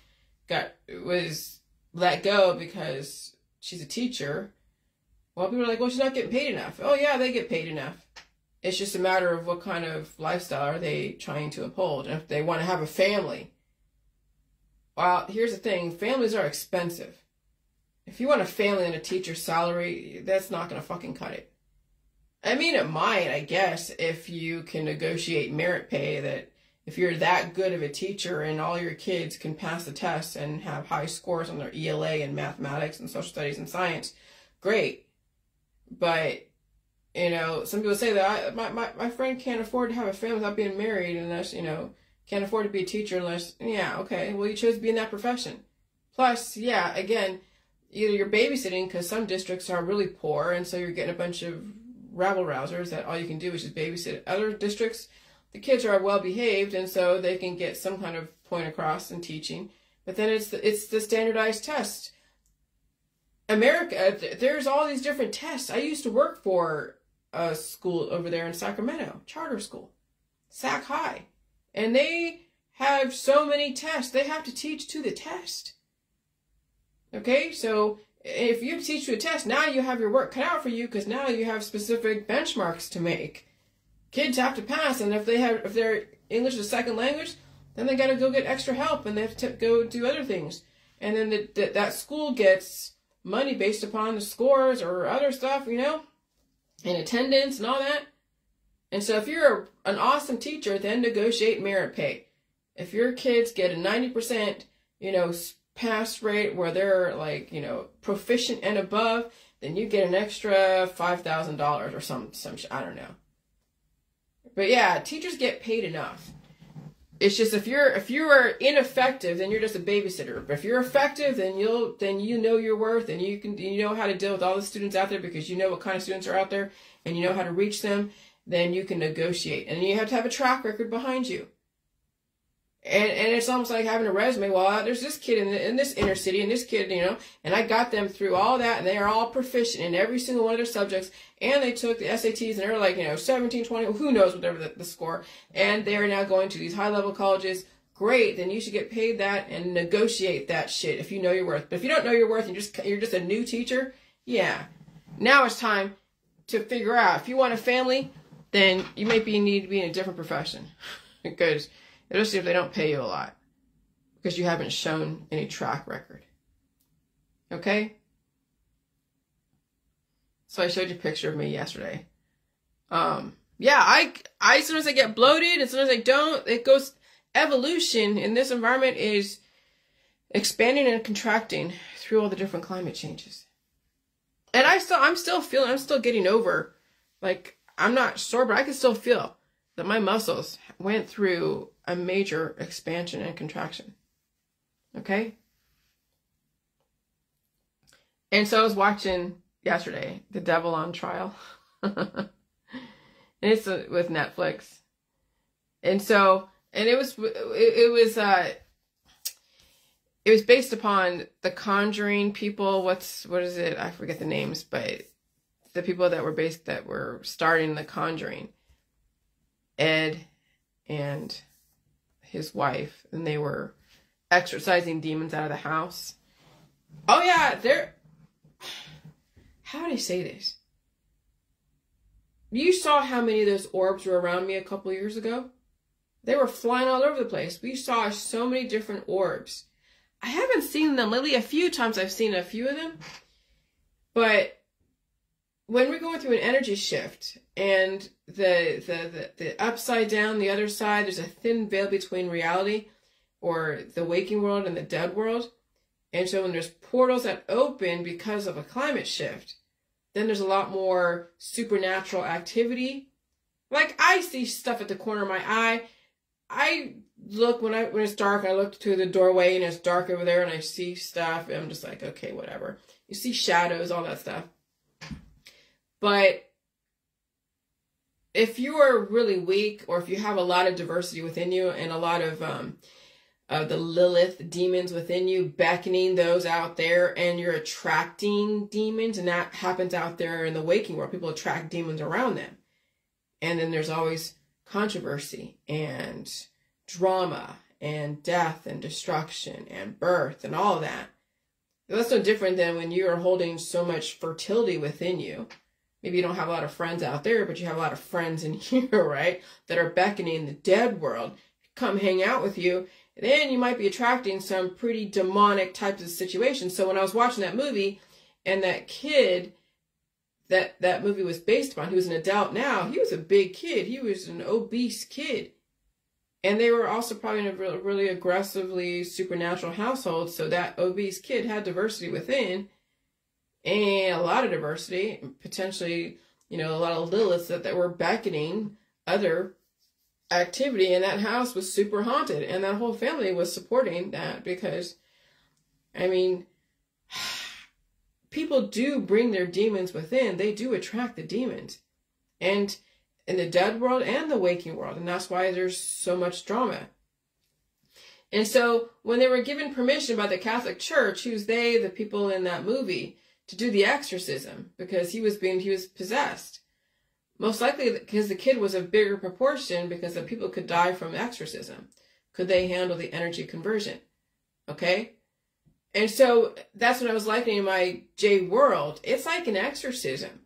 was let go because she's a teacher. Well, people are like, well, she's not getting paid enough. Oh yeah, they get paid enough. It's just a matter of what kind of lifestyle are they trying to uphold. And if they want to have a family. Well, here's the thing. Families are expensive. If you want a family and a teacher's salary, that's not going to fucking cut it. I mean, it might, I guess, if you can negotiate merit pay, that if you're that good of a teacher and all your kids can pass the test and have high scores on their ELA and mathematics and social studies and science, great. But, some people say that my friend can't afford to have a family without being married unless, can't afford to be a teacher unless, yeah, okay, well, you chose to be in that profession. Plus, yeah, again, either you're babysitting because some districts are really poor and so you're getting a bunch of rabble-rousers that all you can do is just babysit. Other districts, the kids are well behaved and so they can get some kind of point across in teaching. But then it's the standardized test. America, there's all these different tests. I used to work for a school over there in Sacramento, charter school, Sac High. And they have so many tests. They have to teach to the test. Okay, so if you teach to a test, now you have your work cut out for you because now you have specific benchmarks to make. Kids have to pass, and if they're English as a second language, then they got to go get extra help, and they have to go do other things. And then that school gets money based upon the scores or other stuff, and attendance and all that. And so if you're an awesome teacher, then negotiate merit pay. If your kids get a 90%, pass rate where they're proficient and above, then you get an extra $5,000 or some I don't know. But yeah, teachers get paid enough. It's just if you are ineffective, then you're just a babysitter. But if you're effective, then you know your worth and you know how to deal with all the students out there because you know what kind of students are out there and you know how to reach them. Then you can negotiate. And you have to have a track record behind you. And it's almost like having a resume. Well, there's this kid in this inner city and this kid, and I got them through all that and they are all proficient in every single one of their subjects. And they took the SATs and they were like, 17, 20, who knows, whatever the score. And they are now going to these high-level colleges. Great, then you should get paid that and negotiate that shit if you know your worth. But if you don't know your worth and you're just a new teacher, yeah. Now it's time to figure out if you want a family, then you need to be in a different profession because especially if they don't pay you a lot because you haven't shown any track record. Okay? So I showed you a picture of me yesterday. Yeah, I sometimes I get bloated and sometimes I don't. It goes, evolution in this environment is expanding and contracting through all the different climate changes. And I'm still getting over, I'm not sore, but I can still feel that my muscles went through a major expansion and contraction. Okay? And so I was watching yesterday, The Devil on Trial. And it's with Netflix. And so And it was based upon the Conjuring people. What is it? I forget the names, but the people that were starting the Conjuring, Ed and his wife, and they were exorcising demons out of the house. Oh yeah, how do I say this? You saw how many of those orbs were around me a couple years ago? They were flying all over the place. We saw so many different orbs. I haven't seen them lately. A few times I've seen a few of them. But when we're going through an energy shift and the upside down, the other side, there's a thin veil between reality or the waking world and the dead world. And so when there's portals that open because of a climate shift, then there's a lot more supernatural activity. Like I see stuff at the corner of my eye. I look when it's dark, I look to the doorway and it's dark over there and I see stuff. And I'm just like, okay, whatever. You see shadows, all that stuff. But if you are really weak, or if you have a lot of diversity within you and a lot of the Lillith demons within you, beckoning those out there, and you're attracting demons, and that happens out there in the waking world. People attract demons around them. And then there's always controversy and drama and death and destruction and birth and all of that. That's no different than when you are holding so much fertility within you. Maybe you don't have a lot of friends out there, but you have a lot of friends in here, right? That are beckoning the dead world. Come hang out with you. Then you might be attracting some pretty demonic types of situations. So when I was watching that movie, and that kid that movie was based upon, he was an adult now, he was a big kid. He was an obese kid. And they were also probably in a really aggressively supernatural household. So that obese kid had diversity within, and a lot of diversity, potentially, a lot of Liliths that were beckoning other activity, and that house was super haunted, and that whole family was supporting that because, people do bring their demons within. They do attract the demons, and in the dead world and the waking world, and that's why there's so much drama. And so when they were given permission by the Catholic Church, the people in that movie, to do the exorcism because he was possessed. Most likely because the kid was a bigger proportion, because the people could die from exorcism. Could they handle the energy conversion? Okay? And so that's what I was likening in my J world. It's like an exorcism.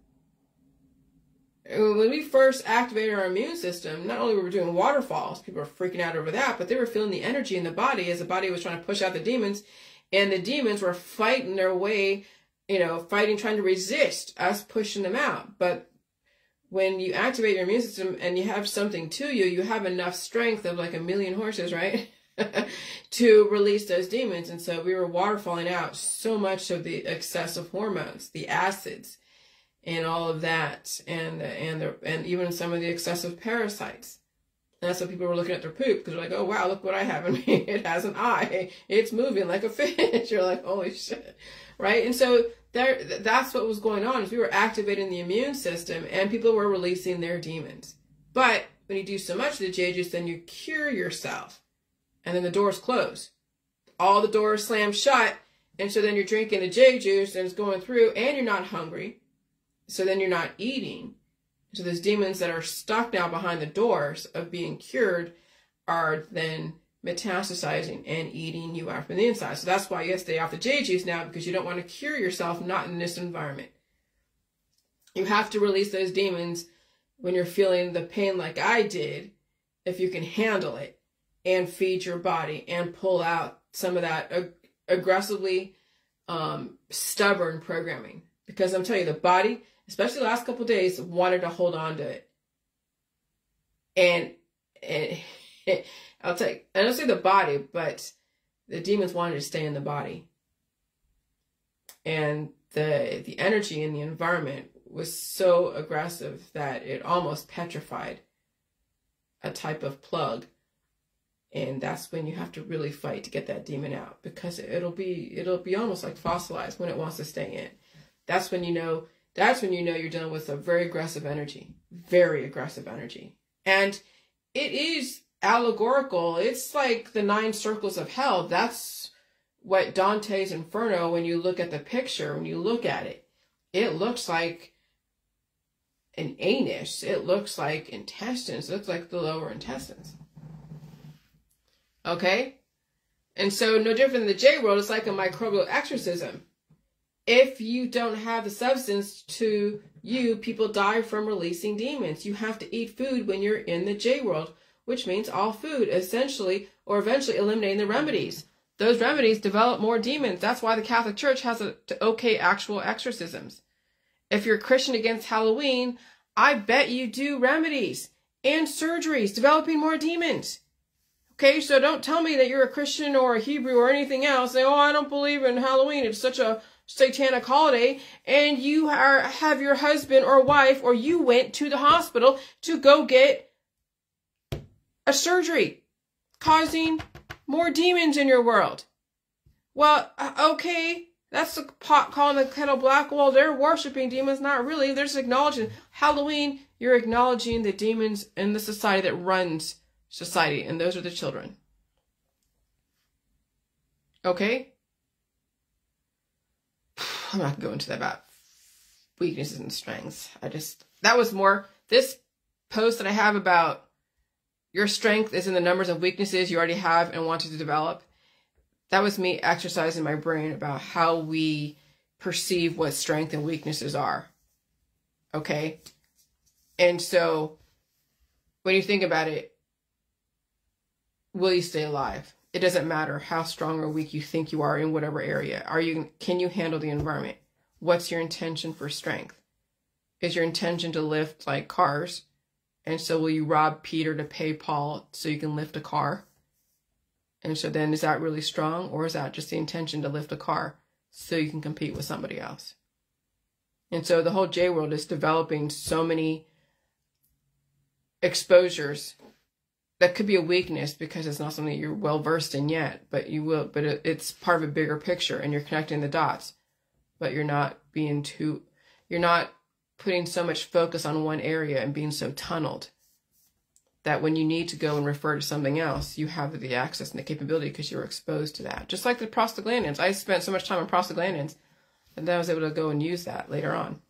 When we first activated our immune system, not only were we doing waterfalls, people were freaking out over that, but they were feeling the energy in the body as the body was trying to push out the demons, and the demons were fighting their way, trying to resist us pushing them out. But when you activate your immune system and you have something to you, you have enough strength of like 1,000,000 horses, right? to release those demons. And so we were waterfalling out so much of the excessive hormones, the acids, and all of that, and even some of the excessive parasites. And that's what people were looking at their poop, because they're like, oh wow, look what I have in me. It has an eye. It's moving like a fish. You're like, holy shit, right? And so that's what was going on, is we were activating the immune system, and people were releasing their demons. But when you do so much of the J juice, then you cure yourself, and then the doors close. All the doors slam shut, and so then you're drinking the J juice, and it's going through, and you're not hungry. So then you're not eating. So those demons that are stuck now behind the doors of being cured are then metastasizing and eating you out from the inside. So that's why you have to stay off the J juice now, because you don't want to cure yourself not in this environment. You have to release those demons when you're feeling the pain like I did, if you can handle it, and feed your body and pull out some of that aggressively stubborn programming. Because I'm telling you, the body, especially the last couple of days, wanted to hold on to it. And I don't say the body, but the demons wanted to stay in the body. And the energy in the environment was so aggressive that it almost petrified a type of plug. And that's when you have to really fight to get that demon out, because it'll be almost like fossilized when it wants to stay in. That's when you know you're dealing with a very aggressive energy. Very aggressive energy. And it is allegorical. It's like the 9 circles of hell. That's what Dante's Inferno, when you look at the picture, when you look at it, it looks like an anus. It looks like intestines. It looks like the lower intestines. Okay? And so no different than the J world, it's like a microbial exorcism. If you don't have the substance to you, people die from releasing demons. You have to eat food when you're in the J world, which means all food, essentially, or eventually eliminating the remedies. Those remedies develop more demons. That's why the Catholic Church has to okay actual exorcisms. If you're a Christian against Halloween, I bet you do remedies and surgeries, developing more demons. Okay, so don't tell me that you're a Christian or a Hebrew or anything else. Say, oh, I don't believe in Halloween. It's such a satanic holiday. And you have your husband or wife, or you went to the hospital to go get a surgery, causing more demons in your world. Well, okay, that's the pot calling the kettle black. Well, they're worshiping demons. Not really. They're just acknowledging Halloween. You're acknowledging the demons in the society that runs society, and those are the children. Okay? I'm not going to go into that about weaknesses and strengths. That was more, this post that I have about your strength is in the numbers of weaknesses you already have and wanted to develop. That was me exercising my brain about how we perceive what strength and weaknesses are. Okay? And so, when you think about it, will you stay alive? It doesn't matter how strong or weak you think you are in whatever area. Can you handle the environment? What's your intention for strength? Is your intention to lift like cars? And so will you rob Peter to pay Paul so you can lift a car? And so then is that really strong, or is that just the intention to lift a car so you can compete with somebody else? And so the whole J world is developing so many exposures that could be a weakness because it's not something you're well versed in yet, but it's part of a bigger picture and you're connecting the dots, but you're not putting so much focus on one area and being so tunneled that when you need to go and refer to something else, you have the access and the capability because you're exposed to that. Just like the prostaglandins. I spent so much time on prostaglandins and then I was able to go and use that later on.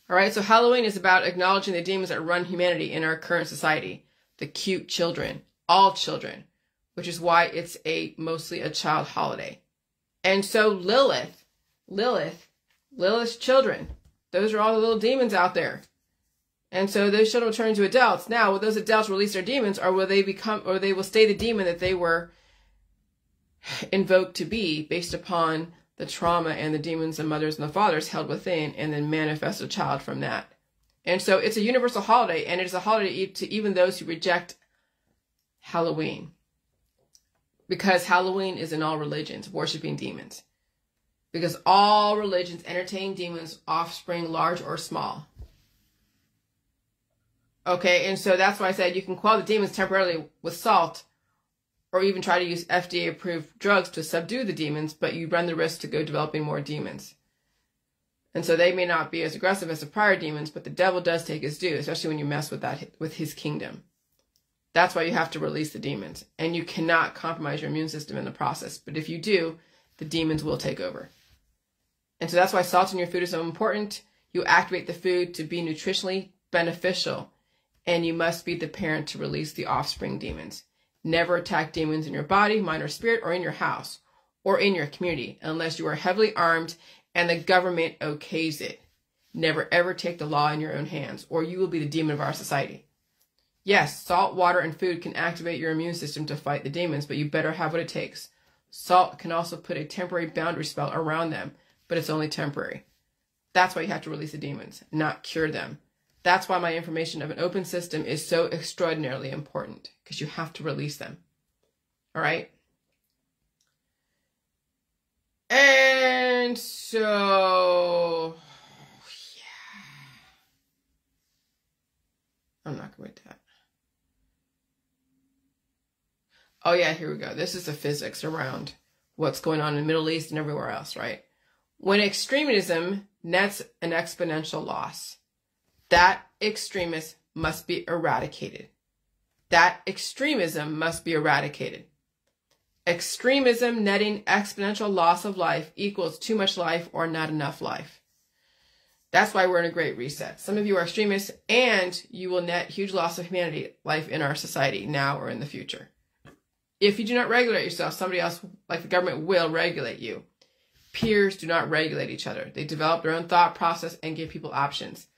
All right, so Halloween is about acknowledging the demons that run humanity in our current society. The cute children, all children, which is why it's mostly a child holiday. And so Lilith's children, those are all the little demons out there. And so those children will turn into adults. Now, will those adults release their demons, or will they will stay the demon that they were invoked to be based upon the trauma and the demons the mothers and the fathers held within, and then manifest a child from that? And so it's a universal holiday, and it is a holiday to even those who reject Halloween. Because Halloween is in all religions, worshiping demons. Because all religions entertain demons, offspring, large or small. Okay, and so that's why I said you can quell the demons temporarily with salt, or even try to use FDA-approved drugs to subdue the demons, but you run the risk to go developing more demons. And so they may not be as aggressive as the prior demons, but the devil does take his due, especially when you mess with his kingdom. That's why you have to release the demons. And you cannot compromise your immune system in the process. But if you do, the demons will take over. And so that's why salt in your food is so important. You activate the food to be nutritionally beneficial. And you must be the parent to release the offspring demons. Never attack demons in your body, mind, or spirit, or in your house, or in your community, unless you are heavily armed and the government okays it. Never ever take the law in your own hands, or you will be the demon of our society. Yes, salt, water, and food can activate your immune system to fight the demons, but you better have what it takes. Salt can also put a temporary boundary spell around them, but it's only temporary. That's why you have to release the demons, not cure them. That's why my information of an open system is so extraordinarily important, because you have to release them. All right? And so, yeah. I'm not going to read that. Oh, yeah, here we go. This is the physics around what's going on in the Middle East and everywhere else, right? When extremism nets an exponential loss, that extremist must be eradicated. that extremism must be eradicated. Extremism netting exponential loss of life equals too much life or not enough life. That's why we're in a great reset. Some of you are extremists and you will net huge loss of humanity life in our society now or in the future. If you do not regulate yourself, somebody else, like the government, will regulate you. Peers do not regulate each other. They develop their own thought process and give people options.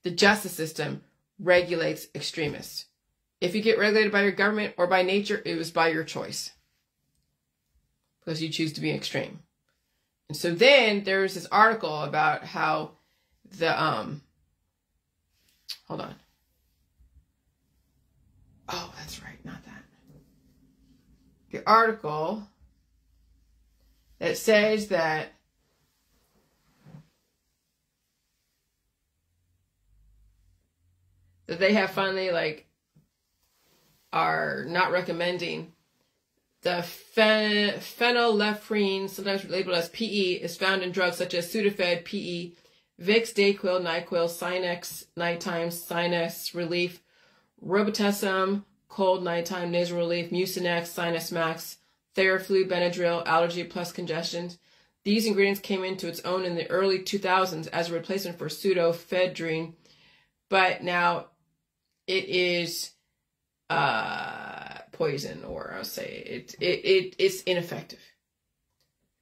The justice system regulates extremists. If you get regulated by your government or by nature, it was by your choice. Because you choose to be extreme. And so then there's this article about how the, hold on. Oh, that's right, not that. The article that says that they have finally, like, are not recommending the phenylephrine, sometimes labeled as PE, is found in drugs such as Sudafed, PE, Vicks, Dayquil, NyQuil, Sinex, nighttime sinus relief, Robitussin, cold nighttime nasal relief, Mucinex, Sinus Max, Theraflu, Benadryl, allergy plus congestion. These ingredients came into its own in the early 2000s as a replacement for pseudoephedrine, but now it is poison, or I'll say it's ineffective.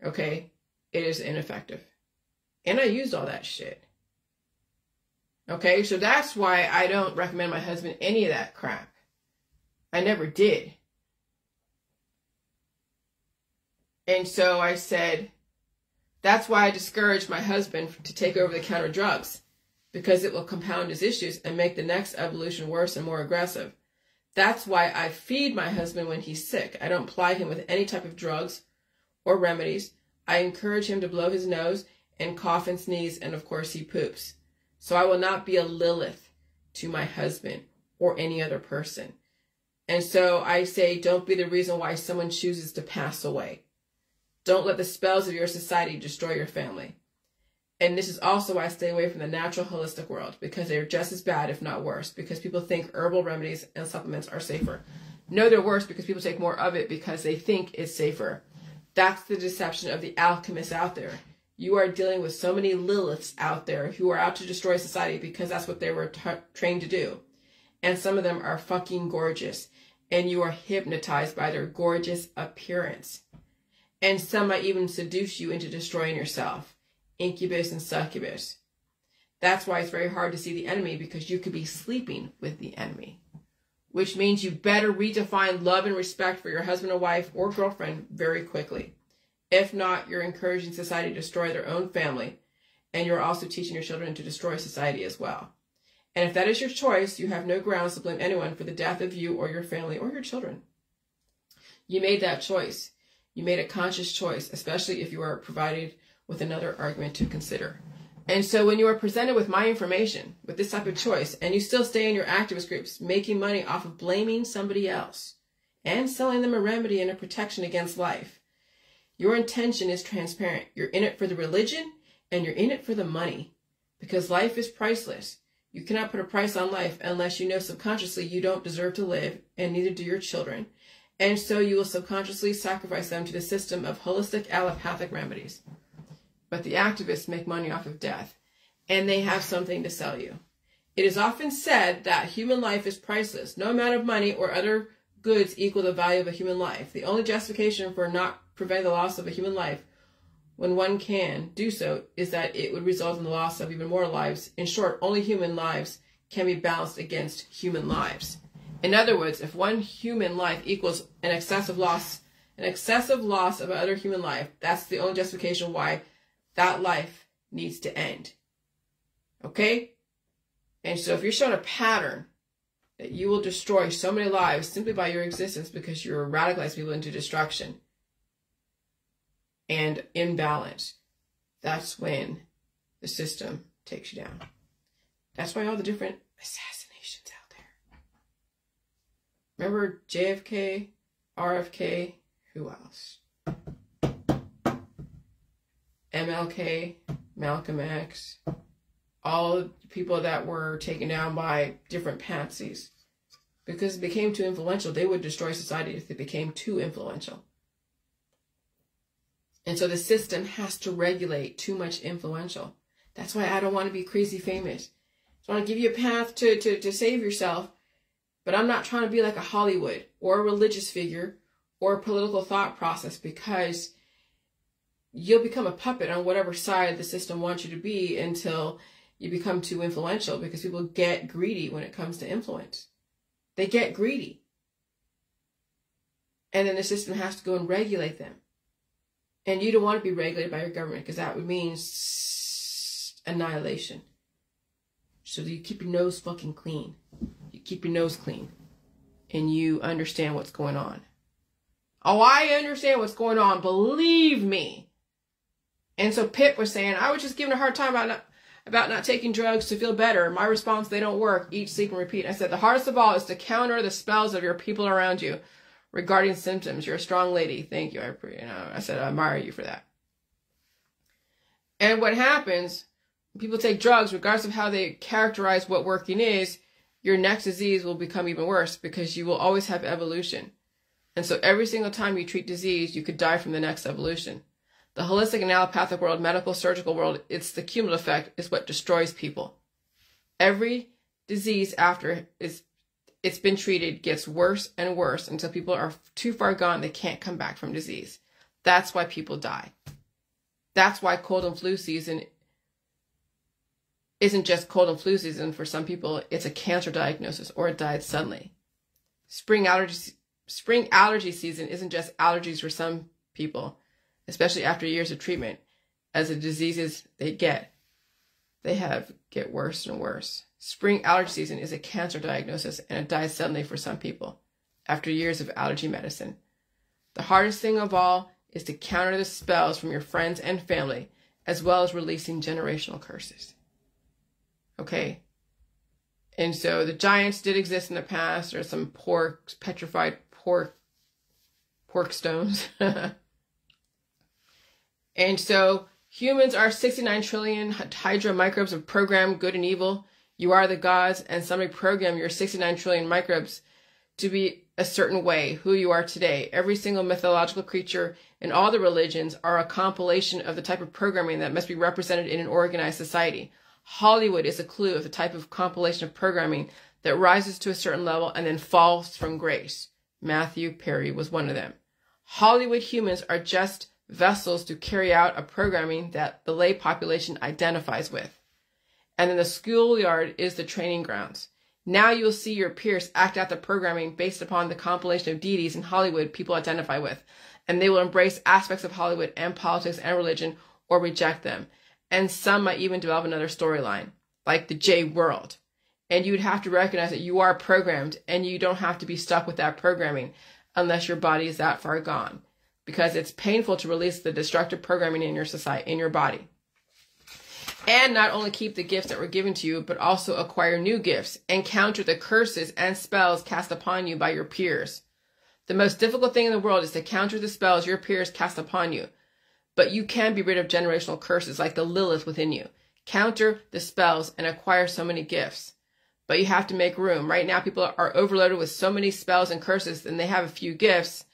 Okay, it is ineffective, and I used all that shit. Okay, so that's why I don't recommend my husband any of that crap. I never did. And so I said, that's why I discouraged my husband to take over-the-counter drugs, because it will compound his issues and make the next evolution worse and more aggressive. That's why I feed my husband when he's sick. I don't ply him with any type of drugs or remedies. I encourage him to blow his nose and cough and sneeze, and of course he poops. So I will not be a Lilith to my husband or any other person. And so I say, don't be the reason why someone chooses to pass away. Don't let the spells of your society destroy your family. And this is also why I stay away from the natural holistic world, because they're just as bad, if not worse, because people think herbal remedies and supplements are safer. No, they're worse because people take more of it because they think it's safer. That's the deception of the alchemists out there. You are dealing with so many Liliths out there who are out to destroy society because that's what they were trained to do. And some of them are fucking gorgeous. And you are hypnotized by their gorgeous appearance. And some might even seduce you into destroying yourself. Incubus and succubus. That's why it's very hard to see the enemy, because you could be sleeping with the enemy. Which means you better redefine love and respect for your husband or wife or girlfriend very quickly. If not, you're encouraging society to destroy their own family. And you're also teaching your children to destroy society as well. And if that is your choice, you have no grounds to blame anyone for the death of you or your family or your children. You made that choice. You made a conscious choice, especially if you are provided with another argument to consider. And so when you are presented with my information, with this type of choice, and you still stay in your activist groups, making money off of blaming somebody else and selling them a remedy and a protection against life, your intention is transparent. You're in it for the religion and you're in it for the money, because life is priceless. You cannot put a price on life unless you know subconsciously you don't deserve to live, and neither do your children. And so you will subconsciously sacrifice them to the system of holistic allopathic remedies. But the activists make money off of death, and they have something to sell you. It is often said that human life is priceless. No amount of money or other goods equal the value of a human life. The only justification for not preventing the loss of a human life, when one can do so, is that it would result in the loss of even more lives. In short, only human lives can be balanced against human lives. In other words, if one human life equals an excessive loss of another human life, that's the only justification why that life needs to end. Okay? And so if you're showing a pattern that you will destroy so many lives simply by your existence because you're radicalizing people into destruction and imbalance, that's when the system takes you down. That's why all the different assassinations out there. Remember JFK, RFK, who else? MLK, Malcolm X, all the people that were taken down by different patsies. because it became too influential. They would destroy society if they became too influential. And so the system has to regulate too much influential. That's why I don't want to be crazy famous. I want to give you a path to save yourself, but I'm not trying to be like a Hollywood or a religious figure or a political thought process, because you'll become a puppet on whatever side the system wants you to be until you become too influential, because people get greedy when it comes to influence. They get greedy. And then the system has to go and regulate them. And you don't want to be regulated by your government, because that would mean annihilation. So you keep your nose fucking clean. You keep your nose clean. And you understand what's going on. Oh, I understand what's going on. Believe me. And so Pip was saying, I was just giving a hard time about not taking drugs to feel better. My response, they don't work. Eat, sleep, and repeat. I said, the hardest of all is to counter the spells of your people around you regarding symptoms. You're a strong lady. Thank you. I said, I admire you for that. And what happens, when people take drugs, regardless of how they characterize what working is, your next disease will become even worse, because you will always have evolution. And so every single time you treat disease, you could die from the next evolution. The holistic and allopathic world, medical, surgical world, it's the cumulative effect is what destroys people. Every disease after it's been treated gets worse and worse until people are too far gone, they can't come back from disease. That's why people die. That's why cold and flu season isn't just cold and flu season. For some people, it's a cancer diagnosis, or it died suddenly. Spring allergy season isn't just allergies for some people, especially after years of treatment. As the diseases they get worse and worse. Spring allergy season is a cancer diagnosis, and it dies suddenly for some people after years of allergy medicine. The hardest thing of all is to counter the spells from your friends and family, as well as releasing generational curses. Okay? And so the giants did exist in the past. There's some petrified pork stones. And so humans are 69 trillion hydra microbes of programmed good and evil. You are the gods, and somebody programmed your 69 trillion microbes to be a certain way, who you are today. Every single mythological creature in all the religions are a compilation of the type of programming that must be represented in an organized society. Hollywood is a clue of the type of compilation of programming that rises to a certain level and then falls from grace. Matthew Perry was one of them. Hollywood humans are just vessels to carry out a programming that the lay population identifies with. And then the schoolyard is the training grounds. Now you will see your peers act out the programming based upon the compilation of deities in Hollywood people identify with. And they will embrace aspects of Hollywood and politics and religion, or reject them. And some might even develop another storyline, like the J world. And you'd have to recognize that you are programmed, and you don't have to be stuck with that programming unless your body is that far gone. Because it's painful to release the destructive programming in your society, in your body. And not only keep the gifts that were given to you, but also acquire new gifts and counter the curses and spells cast upon you by your peers. The most difficult thing in the world is to counter the spells your peers cast upon you. But you can be rid of generational curses like the Lillith within you. Counter the spells and acquire so many gifts. But you have to make room. Right now, people are overloaded with so many spells and curses, and they have a few gifts.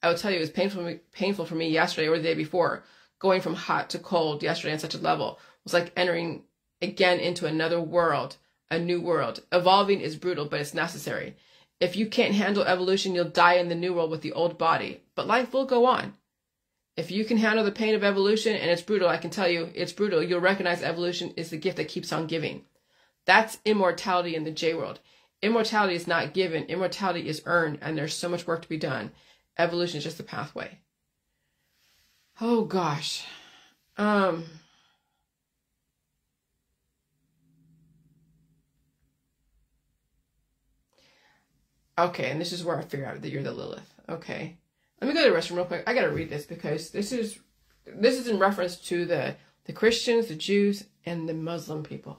I will tell you, it was painful for me yesterday or the day before. Going from hot to cold yesterday on such a level was like entering again into another world, a new world. Evolving is brutal, but it's necessary. If you can't handle evolution, you'll die in the new world with the old body. But life will go on. If you can handle the pain of evolution, and it's brutal, I can tell you, it's brutal, you'll recognize evolution is the gift that keeps on giving. That's immortality in the J world. Immortality is not given. Immortality is earned, and there's so much work to be done. Evolution is just the pathway. Oh, gosh. Okay, and this is where I figure out that you're the Lilith. Okay. Let me go to the restroom real quick. I got to read this because this is in reference to the Christians, the Jews, and the Muslim people.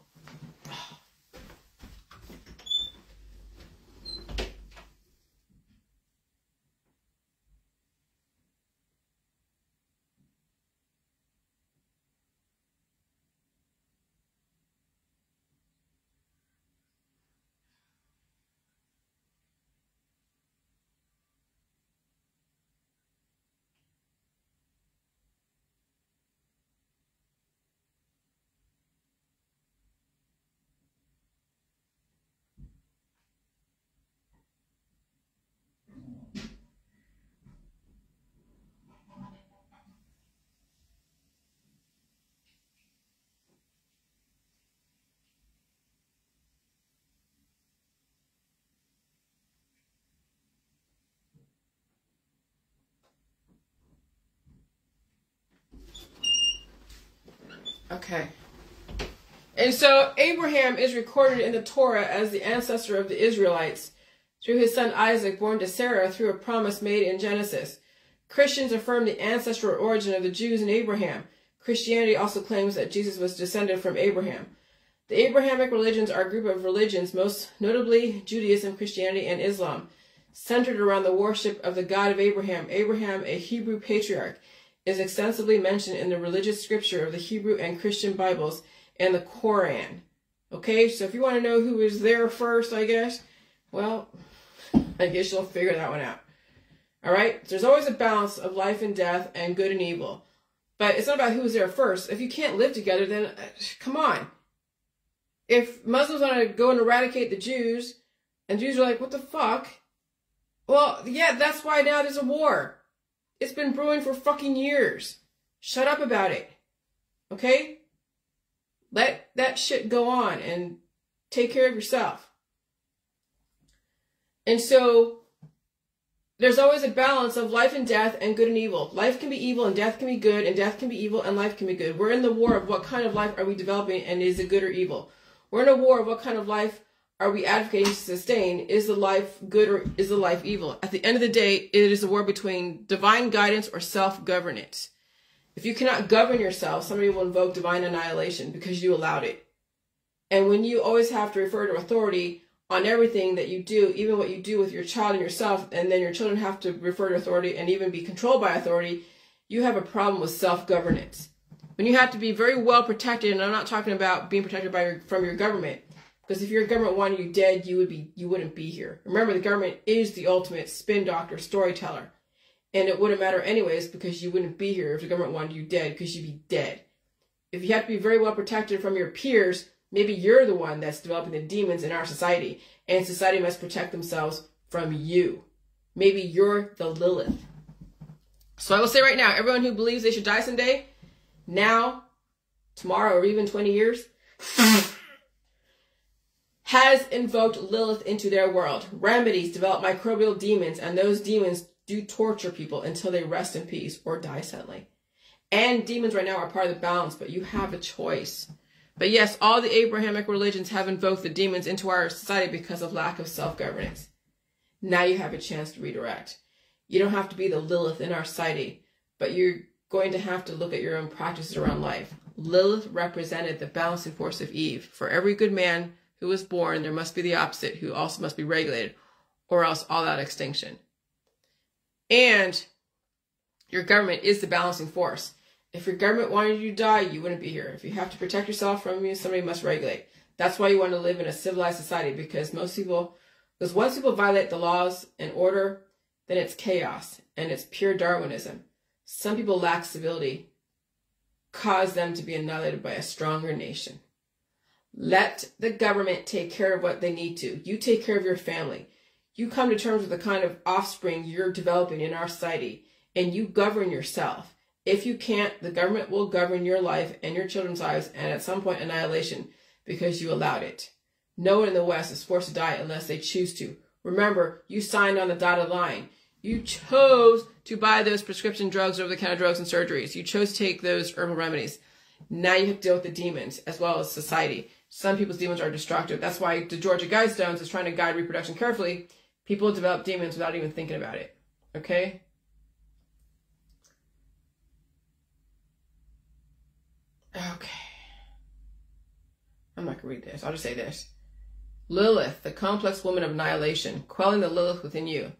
Okay. And so Abraham is recorded in the Torah as the ancestor of the Israelites through his son Isaac, born to Sarah through a promise made in Genesis. Christians affirm the ancestral origin of the Jews in Abraham. Christianity also claims that Jesus was descended from Abraham. The Abrahamic religions are a group of religions, most notably Judaism, Christianity, and Islam, centered around the worship of the God of Abraham. Abraham, a Hebrew patriarch, is extensively mentioned in the religious scripture of the Hebrew and Christian Bibles and the Quran. Okay, so if you want to know who was there first, I guess, well, I guess you'll figure that one out. All right, there's always a balance of life and death and good and evil. But it's not about who was there first. If you can't live together, then come on. If Muslims want to go and eradicate the Jews, and Jews are like, what the fuck? Well, yeah, that's why now there's a war. It's been brewing for fucking years. Shut up about it. Okay? Let that shit go on and take care of yourself. And so there's always a balance of life and death and good and evil. Life can be evil and death can be good, and death can be evil and life can be good. We're in the war of what kind of life are we developing, and is it good or evil? We're in a war of what kind of life are we advocating to sustain? Is the life good or is the life evil? At the end of the day, it is a war between divine guidance or self-governance. If you cannot govern yourself, somebody will invoke divine annihilation because you allowed it. And when you always have to refer to authority on everything that you do, even what you do with your child and yourself, and then your children have to refer to authority and even be controlled by authority, you have a problem with self-governance. When you have to be very well protected, and I'm not talking about being protected from your government, because if your government wanted you dead, you wouldn't be here. Remember, the government is the ultimate spin doctor, storyteller. And it wouldn't matter anyways because you wouldn't be here if the government wanted you dead, because you'd be dead. If you have to be very well protected from your peers, maybe you're the one that's developing the demons in our society, and society must protect themselves from you. Maybe you're the Lilith. So I will say right now, everyone who believes they should die someday, now, tomorrow, or even 20 years, has invoked Lilith into their world. Remedies develop microbial demons, and those demons do torture people until they rest in peace or die suddenly. And demons right now are part of the balance, but you have a choice. But yes, all the Abrahamic religions have invoked the demons into our society because of lack of self-governance. Now you have a chance to redirect. You don't have to be the Lilith in our society, but you're going to have to look at your own practices around life. Lilith represented the balancing force of Eve. For every good man who was born, there must be the opposite, who also must be regulated, or else all out extinction. And your government is the balancing force. If your government wanted you to die, you wouldn't be here. If you have to protect yourself from you, somebody must regulate. That's why you want to live in a civilized society, because once people violate the laws and order, then it's chaos, and it's pure Darwinism. Some people lack civility, cause them to be annihilated by a stronger nation. Let the government take care of what they need to. You take care of your family. You come to terms with the kind of offspring you're developing in our society, and you govern yourself. If you can't, the government will govern your life and your children's lives, and at some point annihilation, because you allowed it. No one in the West is forced to die unless they choose to. Remember, you signed on the dotted line. You chose to buy those prescription drugs, over-the-counter drugs, and surgeries. You chose to take those herbal remedies. Now you have to deal with the demons, as well as society. Some people's demons are destructive. That's why the Georgia Guidestones is trying to guide reproduction carefully. People develop demons without even thinking about it. Okay? Okay. I'm not going to read this. I'll just say this. Lilith, the complex woman of annihilation, quelling the Lilith within you.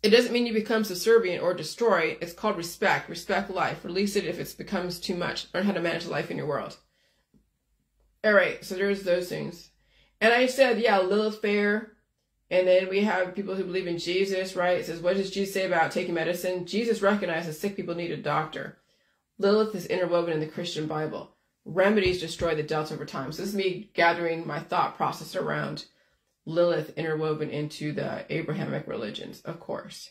It doesn't mean you become subservient or destroy. It's called respect. Respect life. Release it if it becomes too much. Learn how to manage life in your world. All right, so there's those things. And I said, yeah, Lilith fair. And then we have people who believe in Jesus, right? It says, what does Jesus say about taking medicine? Jesus recognizes sick people need a doctor. Lilith is interwoven in the Christian Bible. Remedies destroy the delta over time. So this is me gathering my thought process around Lilith interwoven into the Abrahamic religions, of course.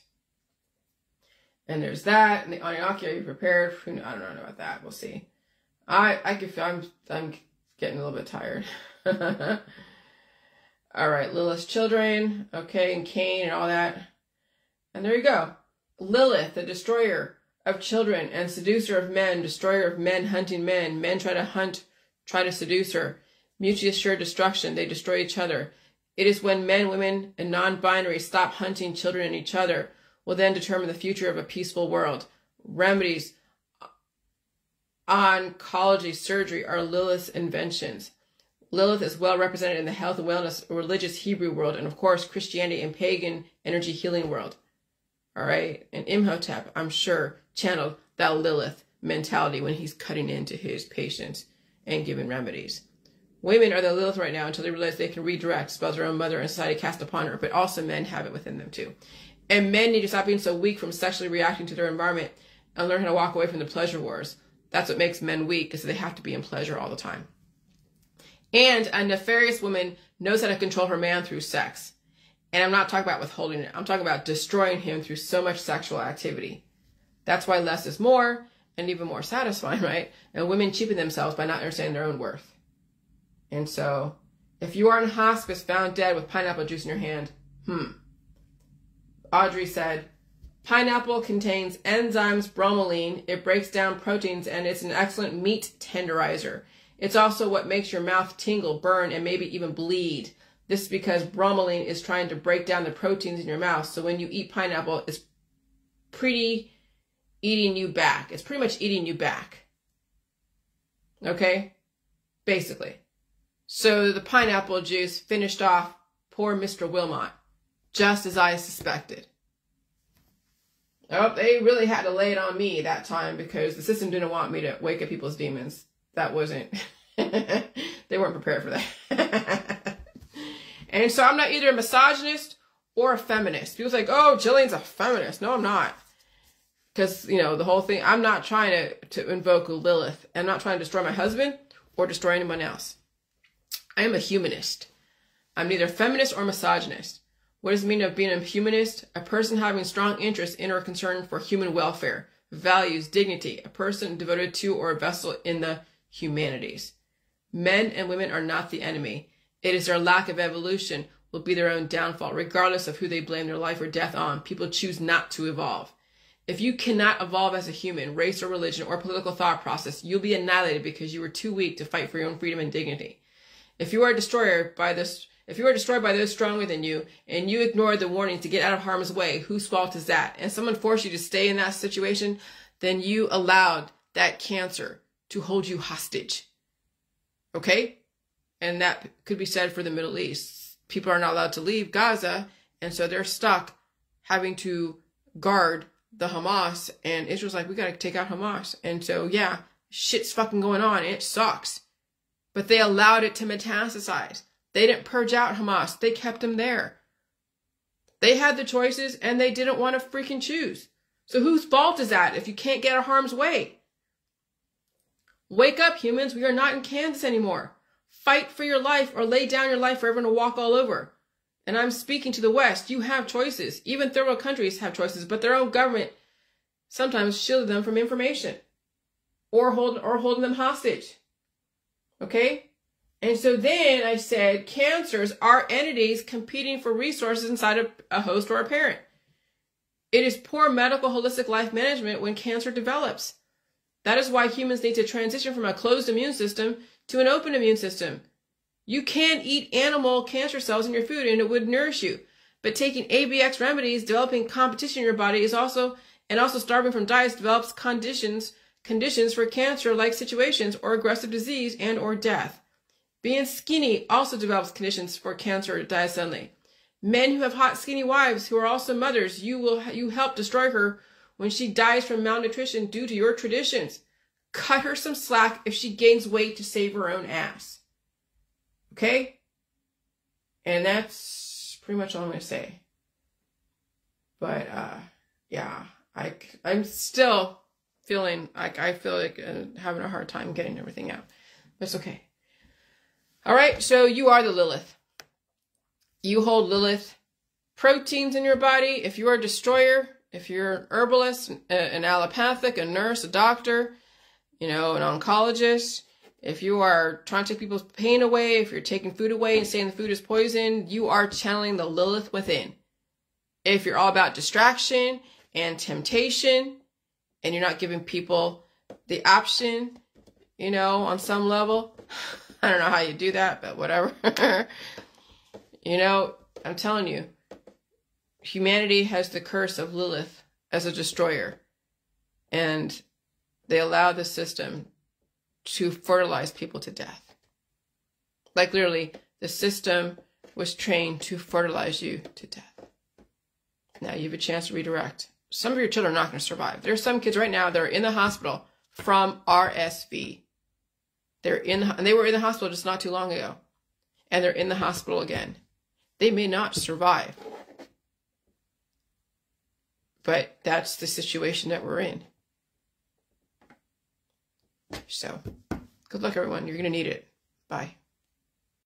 And there's that. And the Anunnaki, are you prepared? I don't know about that. We'll see. I'm getting a little bit tired. All right, Lilith's children, okay, and Cain and all that. And there you go. Lilith, the destroyer of children and seducer of men, destroyer of men, hunting men. Men try to seduce her. Mutually assured destruction. They destroy each other. It is when men, women, and non-binary stop hunting children and each other will then determine the future of a peaceful world. Remedies, oncology, surgery are Lilith's inventions. Lilith is well represented in the health and wellness religious Hebrew world, and of course Christianity and pagan energy healing world. All right, and Imhotep, I'm sure, channeled that Lilith mentality when he's cutting into his patients and giving remedies. Women are the Lilith right now until they realize they can redirect spells their own mother and society cast upon her, but also men have it within them too. And men need to stop being so weak from sexually reacting to their environment and learn how to walk away from the pleasure wars. That's what makes men weak, is they have to be in pleasure all the time. And a nefarious woman knows how to control her man through sex. And I'm not talking about withholding it. I'm talking about destroying him through so much sexual activity. That's why less is more and even more satisfying, right? And women cheapen themselves by not understanding their own worth. And so, if you are in hospice found dead with pineapple juice in your hand, Audrey said, pineapple contains enzymes, bromelain. It breaks down proteins and it's an excellent meat tenderizer. It's also what makes your mouth tingle, burn, and maybe even bleed. This is because bromelain is trying to break down the proteins in your mouth. So when you eat pineapple, it's pretty eating you back. It's pretty much eating you back. Okay? Basically. So the pineapple juice finished off poor Mr. Wilmot, just as I suspected. Oh, they really had to lay it on me that time because the system didn't want me to wake up people's demons. That wasn't, they weren't prepared for that. And so I'm not either a misogynist or a feminist. People's like, oh, Jillian's a feminist. No, I'm not. Because, you know, the whole thing, I'm not trying to invoke Lilith. I'm not trying to destroy my husband or destroy anyone else. I am a humanist. I'm neither feminist or misogynist. What does it mean of being a humanist? A person having strong interest in or concern for human welfare, values, dignity, a person devoted to or a vessel in the humanities. Men and women are not the enemy. It is their lack of evolution will be their own downfall, regardless of who they blame their life or death on. People choose not to evolve. If you cannot evolve as a human, race or religion or political thought process, you'll be annihilated because you were too weak to fight for your own freedom and dignity. If you are destroyed by those stronger than you, and you ignored the warning to get out of harm's way, whose fault is that? And someone forced you to stay in that situation, then you allowed that cancer to hold you hostage. Okay? And that could be said for the Middle East. People are not allowed to leave Gaza, and so they're stuck having to guard the Hamas, and Israel's like, we gotta take out Hamas. And so, yeah, shit's fucking going on, and it sucks. But they allowed it to metastasize. They didn't purge out Hamas. They kept them there. They had the choices, and they didn't want to freaking choose. So whose fault is that if you can't get out of harm's way? Wake up, humans. We are not in Kansas anymore. Fight for your life or lay down your life for everyone to walk all over. And I'm speaking to the West. You have choices. Even third world countries have choices, but their own government sometimes shielded them from information or holding them hostage. Okay? And so then I said, cancers are entities competing for resources inside of a host or a parent. It is poor medical holistic life management when cancer develops. That is why humans need to transition from a closed immune system to an open immune system. You can eat animal cancer cells in your food and it would nourish you. But taking ABX remedies, developing competition in your body is also starving from diets develops conditions for cancer-like situations or aggressive disease and or death. Being skinny also develops conditions for cancer diet suddenly. Men who have hot, skinny wives who are also mothers, you help destroy her when she dies from malnutrition due to your traditions. Cut her some slack if she gains weight to save her own ass. Okay? And that's pretty much all I'm going to say. But, yeah, I'm still feeling like I feel like having a hard time getting everything out. But it's okay. All right, so you are the Lilith. You hold Lilith proteins in your body. If you're a destroyer, if you're an herbalist, an allopathic, a nurse, a doctor, an oncologist, if you are trying to take people's pain away, if you're taking food away and saying the food is poison, you are channeling the Lilith within. If you're all about distraction and temptation, and you're not giving people the option, on some level, I don't know how you do that, but whatever. I'm telling you, humanity has the curse of Lilith as a destroyer. And they allow the system to fertilize people to death. Like literally, the system was trained to fertilize you to death. Now you have a chance to redirect. Some of your children are not going to survive. There's some kids right now that are in the hospital from RSV. And they were in the hospital just not too long ago. And they're in the hospital again. They may not survive. But that's the situation that we're in. So, good luck, everyone. You're going to need it. Bye.